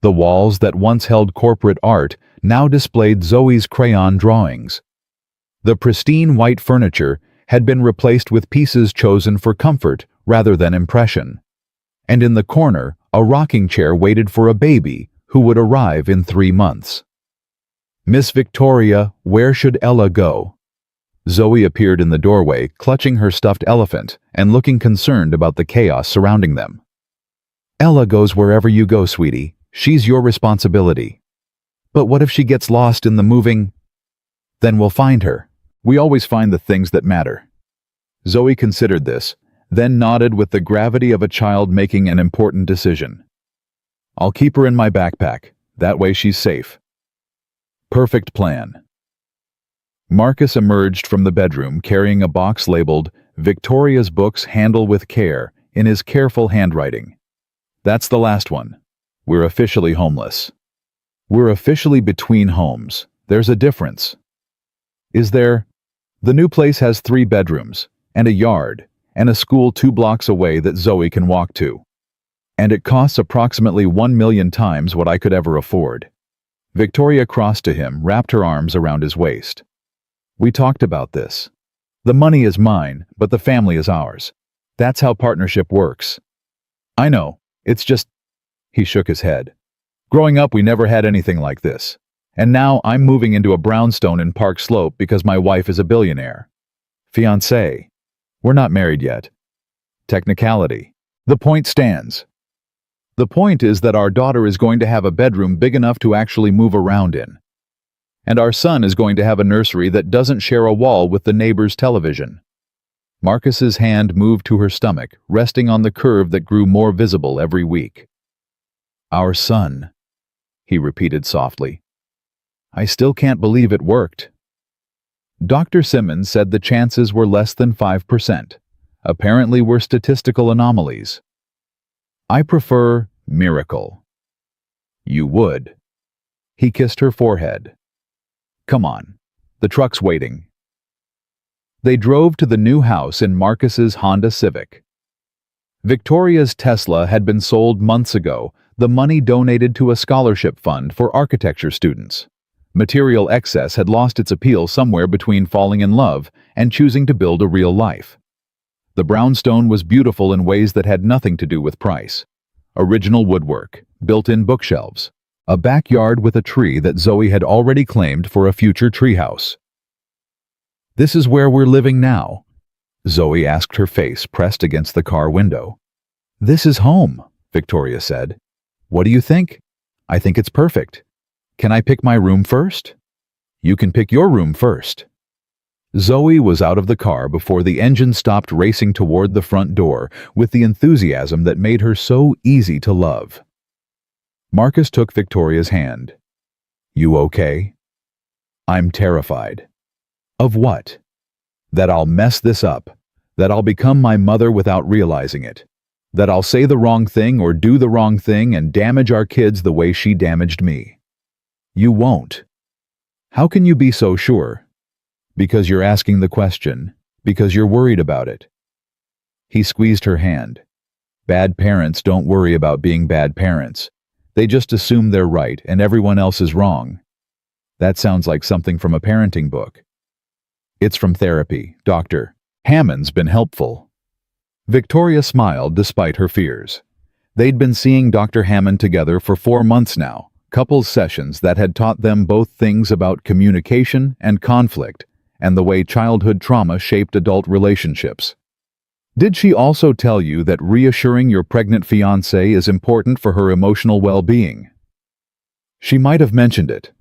S1: The walls that once held corporate art now displayed Zoe's crayon drawings. The pristine white furniture had been replaced with pieces chosen for comfort rather than impression. And in the corner, a rocking chair waited for a baby who would arrive in 3 months. "Miss Victoria, where should Ella go?" Zoe appeared in the doorway, clutching her stuffed elephant and looking concerned about the chaos surrounding them. "Ella goes wherever you go, sweetie. She's your responsibility." "But what if she gets lost in the moving?" "Then we'll find her. We always find the things that matter." Zoe considered this, then nodded with the gravity of a child making an important decision. "I'll keep her in my backpack. That way she's safe." Perfect plan. Marcus emerged from the bedroom carrying a box labeled "Victoria's Books Handle with Care" in his careful handwriting. "That's the last one. We're officially homeless." "We're officially between homes. There's a difference." "Is there?" "The new place has 3 bedrooms, and a yard, and a school 2 blocks away that Zoe can walk to. And it costs approximately 1 million times what I could ever afford." Victoria crossed to him, wrapped her arms around his waist. "We talked about this. The money is mine, but the family is ours. That's how partnership works." "I know. It's just—" He shook his head. "Growing up, we never had anything like this. And now I'm moving into a brownstone in Park Slope because my wife is a billionaire. Fiancé. We're not married yet. Technicality. The point stands. The point is that our daughter is going to have a bedroom big enough to actually move around in. And our son is going to have a nursery that doesn't share a wall with the neighbor's television." Marcus's hand moved to her stomach, resting on the curve that grew more visible every week. "Our son," he repeated softly. "I still can't believe it worked." Dr. Simmons said the chances were less than 5%. Apparently were statistical anomalies. "I prefer miracle." "You would." He kissed her forehead. "Come on. The truck's waiting." They drove to the new house in Marcus's Honda Civic. Victoria's Tesla had been sold months ago, the money donated to a scholarship fund for architecture students. Material excess had lost its appeal somewhere between falling in love and choosing to build a real life. The brownstone was beautiful in ways that had nothing to do with price. Original woodwork, built-in bookshelves, a backyard with a tree that Zoe had already claimed for a future treehouse. "This is where we're living now?" Zoe asked, her face pressed against the car window. "This is home," Victoria said. "What do you think?" "I think it's perfect. Can I pick my room first?" "You can pick your room first." Zoe was out of the car before the engine stopped racing toward the front door with the enthusiasm that made her so easy to love. Marcus took Victoria's hand. "You okay?" "I'm terrified." "Of what?" "That I'll mess this up. That I'll become my mother without realizing it. That I'll say the wrong thing or do the wrong thing and damage our kids the way she damaged me." "You won't." "How can you be so sure?" "Because you're asking the question. Because you're worried about it." He squeezed her hand. Bad parents don't worry about being bad parents. They just assume they're right and everyone else is wrong. That sounds like something from a parenting book. "It's from therapy, Dr. Hammond's been helpful." Victoria smiled despite her fears. They'd been seeing Dr. Hammond together for 4 months now, couples sessions that had taught them both things about communication and conflict, and the way childhood trauma shaped adult relationships. "Did she also tell you that reassuring your pregnant fiancé is important for her emotional well-being?" "She might have mentioned it.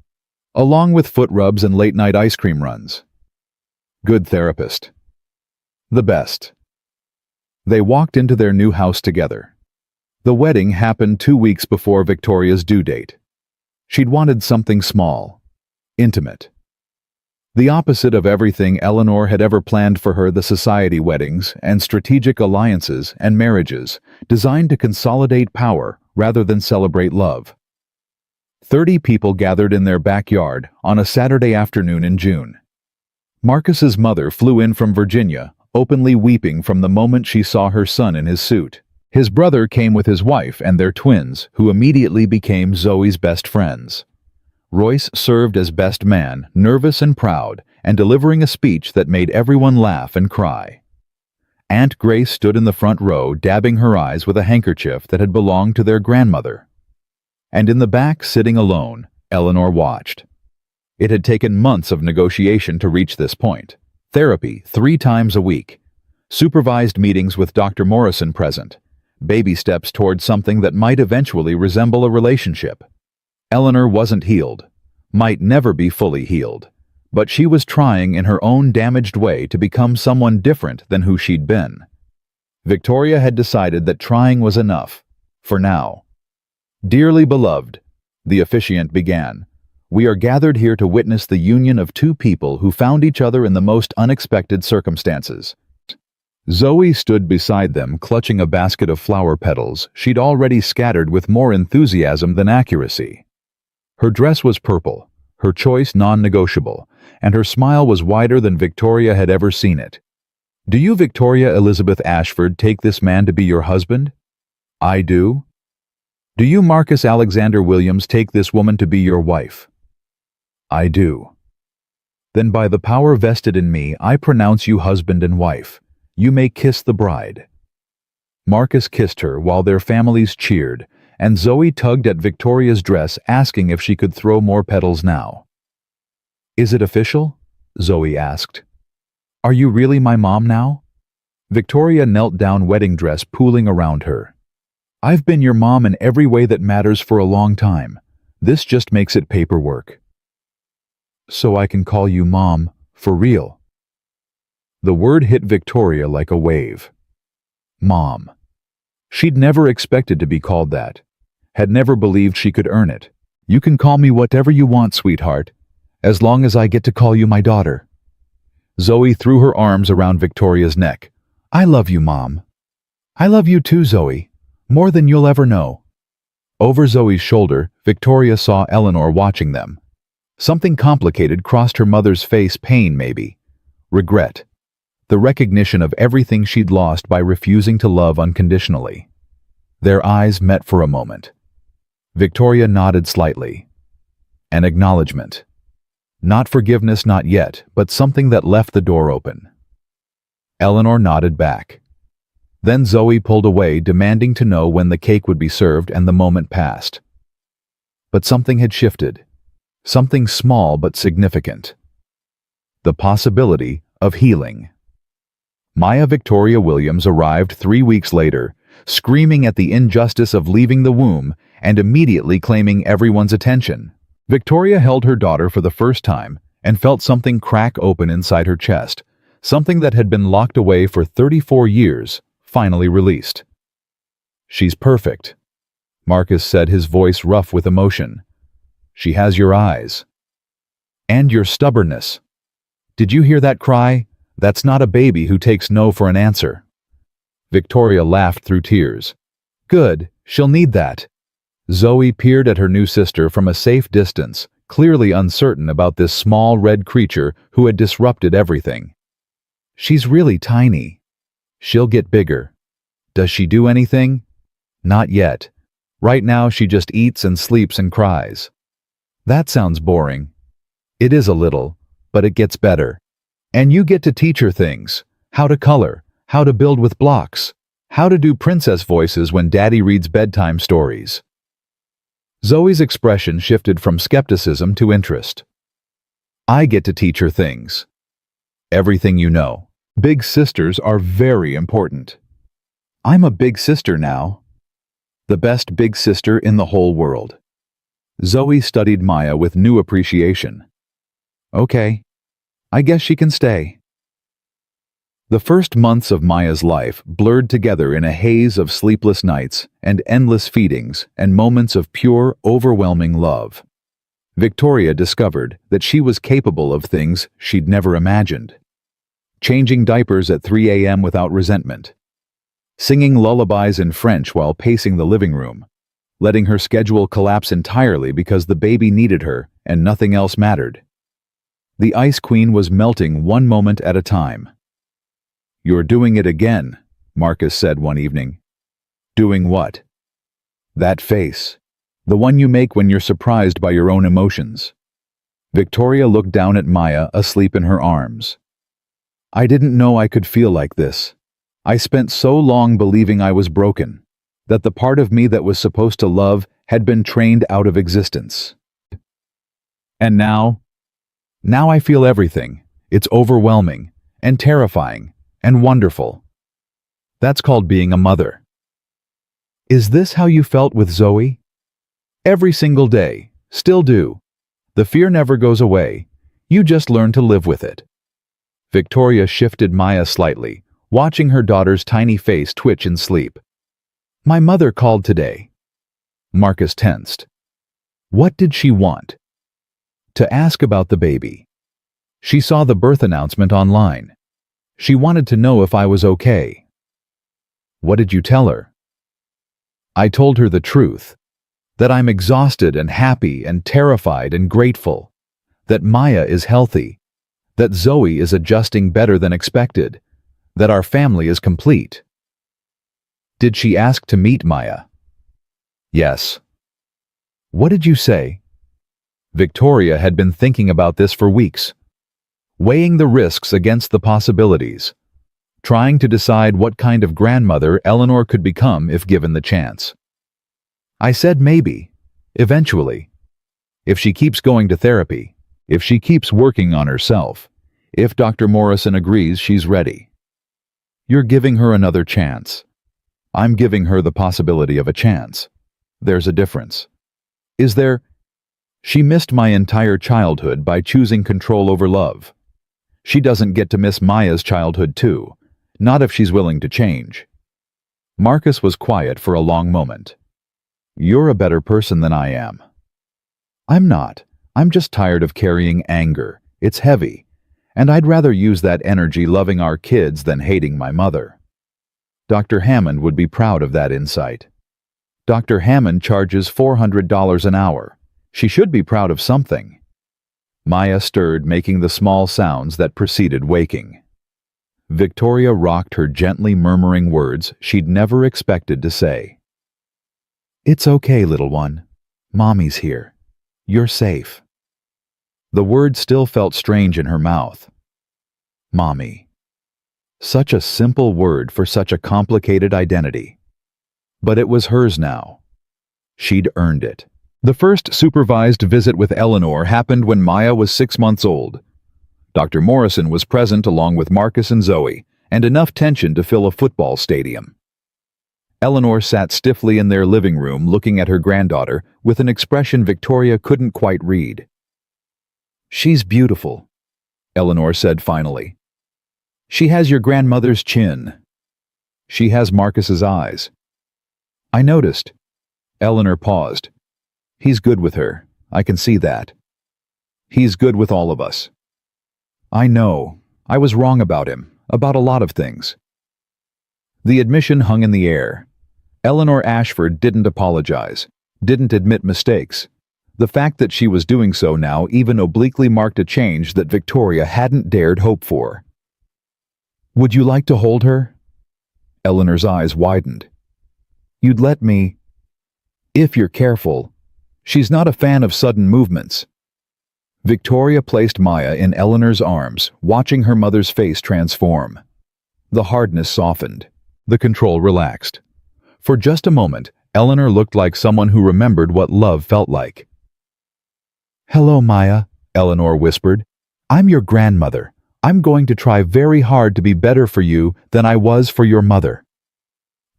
S1: Along with foot rubs and late-night ice cream runs." "Good therapist." "The best." They walked into their new house together. The wedding happened 2 weeks before Victoria's due date. She'd wanted something small, intimate. The opposite of everything Eleanor had ever planned for her, the society weddings and strategic alliances and marriages designed to consolidate power rather than celebrate love. 30 people gathered in their backyard on a Saturday afternoon in June. Marcus's mother flew in from Virginia, openly weeping from the moment she saw her son in his suit. His brother came with his wife and their twins, who immediately became Zoe's best friends. Royce served as best man, nervous and proud, and delivering a speech that made everyone laugh and cry. Aunt Grace stood in the front row, dabbing her eyes with a handkerchief that had belonged to their grandmother. And in the back, sitting alone, Eleanor watched. It had taken months of negotiation to reach this point. Therapy 3 times a week. Supervised meetings with Dr. Morrison present. Baby steps toward something that might eventually resemble a relationship. Eleanor wasn't healed. Might never be fully healed. But she was trying in her own damaged way to become someone different than who she'd been. Victoria had decided that trying was enough. For now. Dearly beloved, the officiant began. We are gathered here to witness the union of 2 people who found each other in the most unexpected circumstances. Zoe stood beside them, clutching a basket of flower petals she'd already scattered with more enthusiasm than accuracy. Her dress was purple, her choice non-negotiable, and her smile was wider than Victoria had ever seen it. Do you, Victoria Elizabeth Ashford, take this man to be your husband? I do. Do you, Marcus Alexander Williams, take this woman to be your wife? I do. Then by the power vested in me, I pronounce you husband and wife. You may kiss the bride. Marcus kissed her while their families cheered, and Zoe tugged at Victoria's dress, asking if she could throw more petals now. Is it official? Zoe asked. Are you really my mom now? Victoria knelt down, wedding dress pooling around her. I've been your mom in every way that matters for a long time. This just makes it paperwork. So I can call you Mom, for real. The word hit Victoria like a wave. Mom. She'd never expected to be called that. Had never believed she could earn it. You can call me whatever you want, sweetheart, as long as I get to call you my daughter. Zoe threw her arms around Victoria's neck. I love you, Mom. I love you too, Zoe. More than you'll ever know. Over Zoe's shoulder, Victoria saw Eleanor watching them. Something complicated crossed her mother's face, pain maybe. Regret. The recognition of everything she'd lost by refusing to love unconditionally. Their eyes met for a moment. Victoria nodded slightly. An acknowledgement. Not forgiveness, not yet, but something that left the door open. Eleanor nodded back. Then Zoe pulled away, demanding to know when the cake would be served, and the moment passed. But something had shifted. Something small but significant. The possibility of healing. Maya Victoria Williams arrived 3 weeks later, screaming at the injustice of leaving the womb and immediately claiming everyone's attention. Victoria held her daughter for the first time and felt something crack open inside her chest, something that had been locked away for 34 years, finally released. She's perfect, Marcus said, his voice rough with emotion. She has your eyes. And your stubbornness. Did you hear that cry? That's not a baby who takes no for an answer. Victoria laughed through tears. Good, she'll need that. Zoe peered at her new sister from a safe distance, clearly uncertain about this small red creature who had disrupted everything. She's really tiny. She'll get bigger. Does she do anything? Not yet. Right now she just eats and sleeps and cries. That sounds boring. It is a little, but it gets better. And you get to teach her things. How to color, how to build with blocks, how to do princess voices when Daddy reads bedtime stories. Zoe's expression shifted from skepticism to interest. I get to teach her things. Everything you know. Big sisters are very important. I'm a big sister now. The best big sister in the whole world. Zoe studied Maya with new appreciation. Okay, I guess she can stay. The first months of Maya's life blurred together in a haze of sleepless nights and endless feedings and moments of pure, overwhelming love. Victoria discovered that she was capable of things she'd never imagined. Changing diapers at 3 a.m. without resentment. Singing lullabies in French while pacing the living room. Letting her schedule collapse entirely because the baby needed her and nothing else mattered. The Ice Queen was melting one moment at a time. You're doing it again, Marcus said one evening. Doing what? That face. The one you make when you're surprised by your own emotions. Victoria looked down at Maya, asleep in her arms. I didn't know I could feel like this. I spent so long believing I was broken, that the part of me that was supposed to love had been trained out of existence. And now I feel everything. It's overwhelming, and terrifying, and wonderful. That's called being a mother. Is this how you felt with Zoe? Every single day, still do. The fear never goes away. You just learn to live with it. Victoria shifted Maya slightly, watching her daughter's tiny face twitch in sleep. My mother called today. Marcus tensed. What did she want? To ask about the baby. She saw the birth announcement online. She wanted to know if I was okay. What did you tell her? I told her the truth. That I'm exhausted and happy and terrified and grateful. That Maya is healthy. That Zoe is adjusting better than expected. That our family is complete. Did she ask to meet Maya? Yes. What did you say? Victoria had been thinking about this for weeks, weighing the risks against the possibilities, trying to decide what kind of grandmother Eleanor could become if given the chance. I said maybe, eventually. If she keeps going to therapy, if she keeps working on herself, if Dr. Morrison agrees she's ready. You're giving her another chance. I'm giving her the possibility of a chance. There's a difference. Is there? She missed my entire childhood by choosing control over love. She doesn't get to miss Maya's childhood too, not if she's willing to change. Marcus was quiet for a long moment. You're a better person than I am. I'm not. I'm just tired of carrying anger. It's heavy, and I'd rather use that energy loving our kids than hating my mother. Dr. Hammond would be proud of that insight. Dr. Hammond charges $400 an hour. She should be proud of something. Maya stirred, making the small sounds that preceded waking. Victoria rocked her, gently murmuring words she'd never expected to say. It's okay, little one. Mommy's here. You're safe. The word still felt strange in her mouth. Mommy. Such a simple word for such a complicated identity. But it was hers now. She'd earned it. The first supervised visit with Eleanor happened when Maya was 6 months old. Dr. Morrison was present along with Marcus and Zoe, and enough tension to fill a football stadium. Eleanor sat stiffly in their living room looking at her granddaughter with an expression Victoria couldn't quite read. She's beautiful, Eleanor said finally. She has your grandmother's chin. She has Marcus's eyes. I noticed. Eleanor paused. He's good with her. I can see that. He's good with all of us. I know. I was wrong about him, about a lot of things. The admission hung in the air. Eleanor Ashford didn't apologize, didn't admit mistakes. The fact that she was doing so now even obliquely marked a change that Victoria hadn't dared hope for. Would you like to hold her? Eleanor's eyes widened. You'd let me? If you're careful. She's not a fan of sudden movements. Victoria placed Maya in Eleanor's arms, watching her mother's face transform. The hardness softened. The control relaxed. For just a moment, Eleanor looked like someone who remembered what love felt like. Hello, Maya, Eleanor whispered. I'm your grandmother. I'm going to try very hard to be better for you than I was for your mother.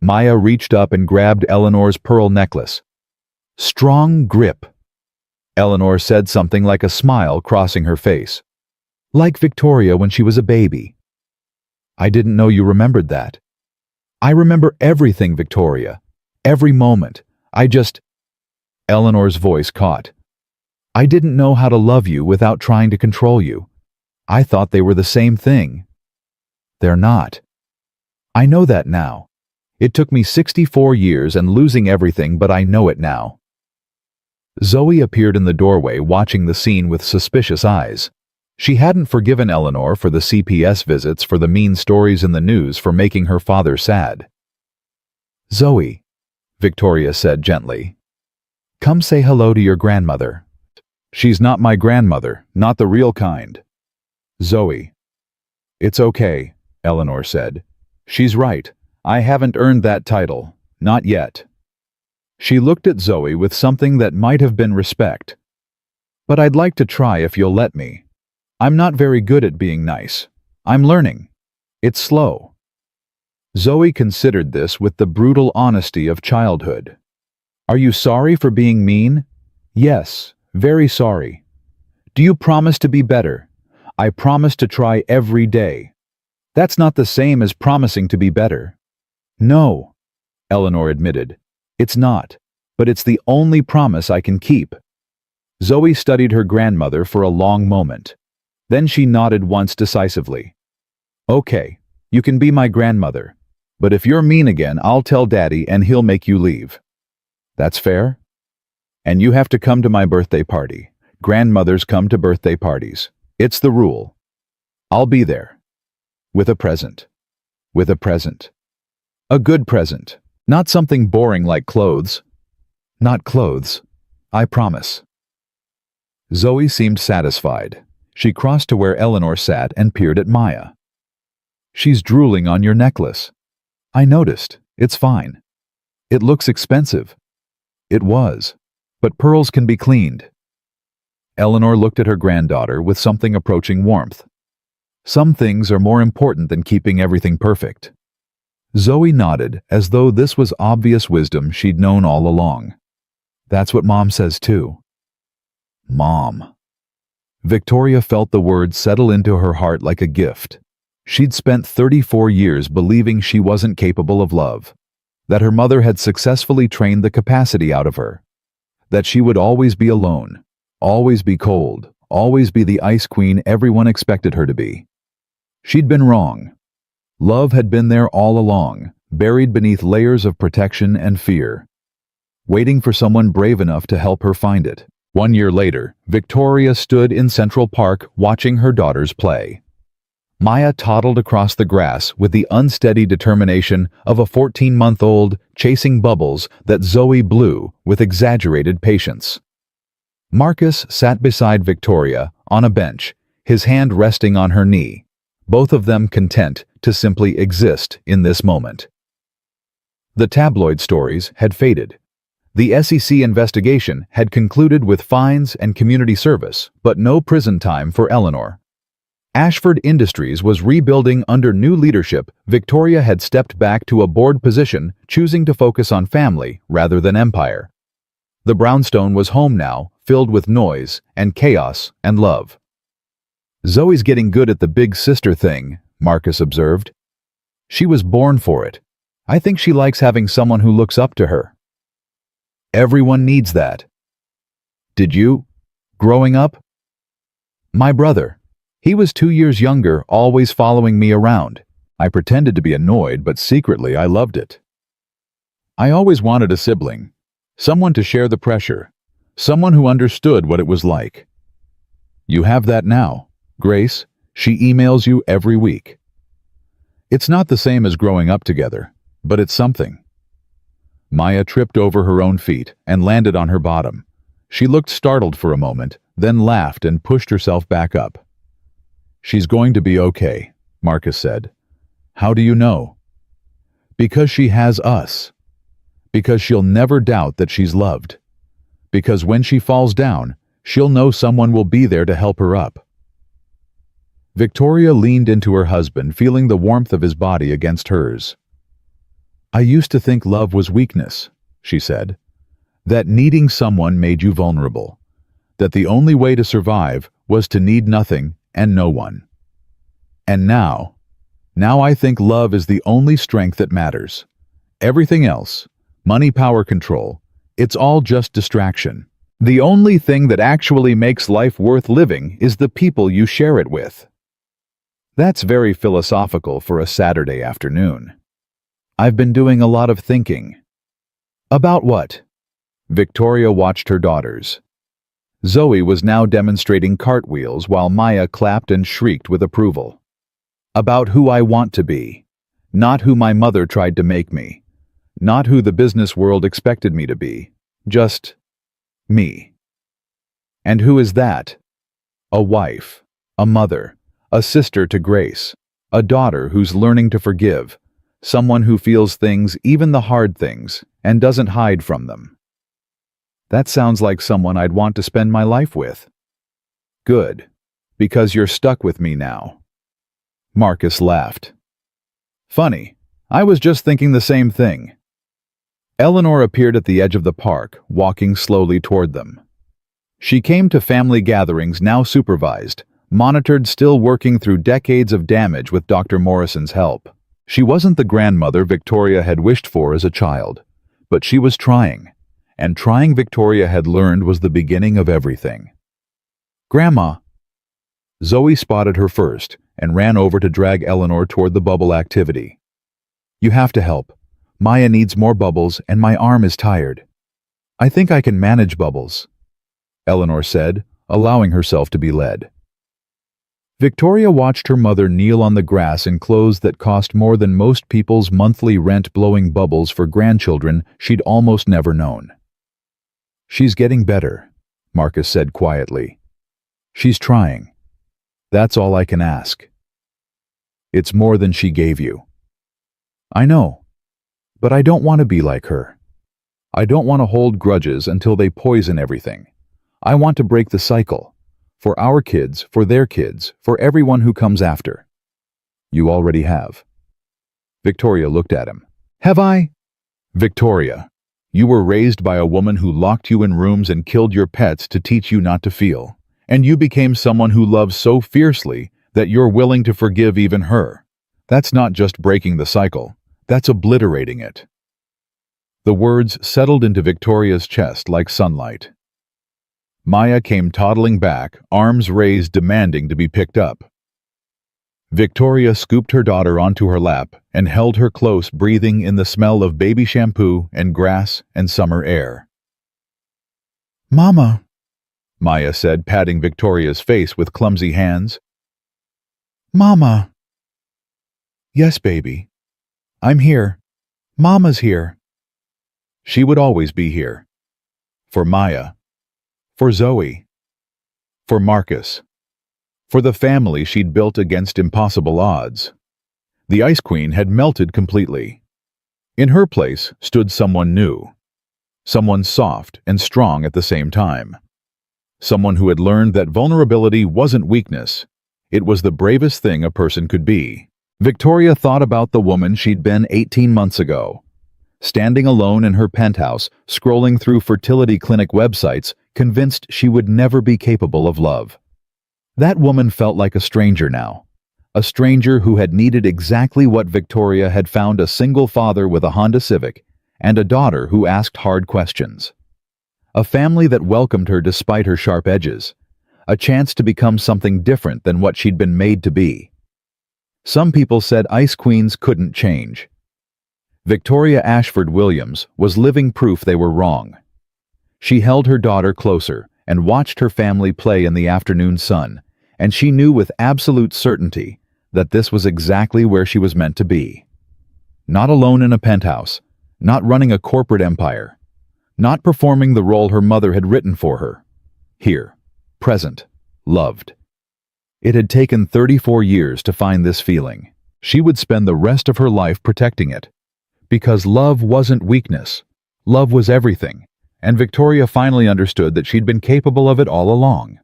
S1: Maya reached up and grabbed Eleanor's pearl necklace. Strong grip. Eleanor said something like a smile crossing her face. Like Victoria when she was a baby. I didn't know you remembered that. I remember everything, Victoria. Every moment. Eleanor's voice caught. I didn't know how to love you without trying to control you. I thought they were the same thing. They're not. I know that now. It took me 64 years and losing everything, but I know it now. Zoe appeared in the doorway, watching the scene with suspicious eyes. She hadn't forgiven Eleanor for the CPS visits, for the mean stories in the news, for making her father sad. Zoe, Victoria said gently. Come say hello to your grandmother. She's not my grandmother, not the real kind. Zoe. It's okay, Eleanor said. She's right. I haven't earned that title. Not yet. She looked at Zoe with something that might have been respect. But I'd like to try if you'll let me. I'm not very good at being nice. I'm learning. It's slow. Zoe considered this with the brutal honesty of childhood. Are you sorry for being mean? Yes, very sorry. Do you promise to be better? I promise to try every day. That's not the same as promising to be better. No, Eleanor admitted. It's not, but it's the only promise I can keep. Zoe studied her grandmother for a long moment. Then she nodded once decisively. Okay, you can be my grandmother, but if you're mean again, I'll tell Daddy and he'll make you leave. That's fair? And you have to come to my birthday party. Grandmothers come to birthday parties. It's the rule. I'll be there. With a present. With a present. A good present. Not something boring like clothes. Not clothes. I promise. Zoe seemed satisfied. She crossed to where Eleanor sat and peered at Maya. She's drooling on your necklace. I noticed. It's fine. It looks expensive. It was. But pearls can be cleaned. Eleanor looked at her granddaughter with something approaching warmth. Some things are more important than keeping everything perfect. Zoe nodded as though this was obvious wisdom she'd known all along. That's what Mom says too. Mom. Victoria felt the word settle into her heart like a gift. She'd spent 34 years believing she wasn't capable of love, that her mother had successfully trained the capacity out of her, that she would always be alone, always be cold, always be the ice queen everyone expected her to be. She'd been wrong. Love had been there all along, buried beneath layers of protection and fear, waiting for someone brave enough to help her find it. 1 year later, Victoria stood in Central Park watching her daughters play. Maya toddled across the grass with the unsteady determination of a 14-month-old chasing bubbles that Zoe blew with exaggerated patience. Marcus sat beside Victoria on a bench, his hand resting on her knee, both of them content to simply exist in this moment. The tabloid stories had faded. The SEC investigation had concluded with fines and community service, but no prison time for Eleanor. Ashford Industries was rebuilding under new leadership. Victoria had stepped back to a board position, choosing to focus on family rather than empire. The brownstone was home now, filled with noise and chaos and love. Zoe's getting good at the big sister thing, Marcus observed. She was born for it. I think she likes having someone who looks up to her. Everyone needs that. Did you? Growing up? My brother. He was 2 years younger, always following me around. I pretended to be annoyed, but secretly I loved it. I always wanted a sibling. Someone to share the pressure. Someone who understood what it was like. You have that now. Grace, she emails you every week. It's not the same as growing up together, but it's something. Maya tripped over her own feet and landed on her bottom. She looked startled for a moment, then laughed and pushed herself back up. She's going to be okay, Marcus said. How do you know? Because she has us. Because she'll never doubt that she's loved. Because when she falls down, she'll know someone will be there to help her up. Victoria leaned into her husband, feeling the warmth of his body against hers. I used to think love was weakness, she said. That needing someone made you vulnerable. That the only way to survive was to need nothing and no one. And now I think love is the only strength that matters. Everything else, money, power, control, it's all just distraction. The only thing that actually makes life worth living is the people you share it with. That's very philosophical for a Saturday afternoon. I've been doing a lot of thinking. About what? Victoria watched her daughters. Zoe was now demonstrating cartwheels while Maya clapped and shrieked with approval. About who I want to be. Not who my mother tried to make me. Not who the business world expected me to be. Just Me. And who is that? A wife, a mother, a sister to Grace, a daughter who's learning to forgive, someone who feels things, even the hard things, and doesn't hide from them. That sounds like someone I'd want to spend my life with. Good, because you're stuck with me now. Marcus laughed. Funny, I was just thinking the same thing. Eleanor appeared at the edge of the park, walking slowly toward them. She came to family gatherings now supervised, monitored, still working through decades of damage with Dr. Morrison's help. She wasn't the grandmother Victoria had wished for as a child, but she was trying, and trying, Victoria had learned, was the beginning of everything. Grandma! Zoe spotted her first and ran over to drag Eleanor toward the bubble activity. You have to help. Maya needs more bubbles and my arm is tired. I think I can manage bubbles, Eleanor said, allowing herself to be led. Victoria watched her mother kneel on the grass in clothes that cost more than most people's monthly rent, blowing bubbles for grandchildren she'd almost never known. She's getting better, Marcus said quietly. She's trying. That's all I can ask. It's more than she gave you. I know, but I don't want to be like her. I don't want to hold grudges until they poison everything. I want to break the cycle. For our kids, for their kids, for everyone who comes after. You already have. Victoria looked at him. Have I? Victoria, you were raised by a woman who locked you in rooms and killed your pets to teach you not to feel. And you became someone who loves so fiercely that you're willing to forgive even her. That's not just breaking the cycle, that's obliterating it. The words settled into Victoria's chest like sunlight. Maya came toddling back, arms raised, demanding to be picked up. Victoria scooped her daughter onto her lap and held her close, breathing in the smell of baby shampoo and grass and summer air. Mama, Maya said, patting Victoria's face with clumsy hands. Mama. Yes, baby. I'm here. Mama's here. She would always be here. For Maya. For Zoe. For Marcus. For the family she'd built against impossible odds. The Ice Queen had melted completely. In her place stood someone new. Someone soft and strong at the same time. Someone who had learned that vulnerability wasn't weakness. It was the bravest thing a person could be. Victoria thought about the woman she'd been 18 months ago. Standing alone in her penthouse, scrolling through fertility clinic websites, convinced she would never be capable of love. That woman felt like a stranger now. A stranger who had needed exactly what Victoria had found: a single father with a Honda Civic and a daughter who asked hard questions. A family that welcomed her despite her sharp edges. A chance to become something different than what she'd been made to be. Some people said Ice Queens couldn't change. Victoria Ashford Williams was living proof they were wrong. She held her daughter closer and watched her family play in the afternoon sun, and she knew with absolute certainty that this was exactly where she was meant to be. Not alone in a penthouse, not running a corporate empire, not performing the role her mother had written for her. Here, present, loved. It had taken 34 years to find this feeling. She would spend the rest of her life protecting it. Because love wasn't weakness. Love was everything. And Victoria finally understood that she'd been capable of it all along.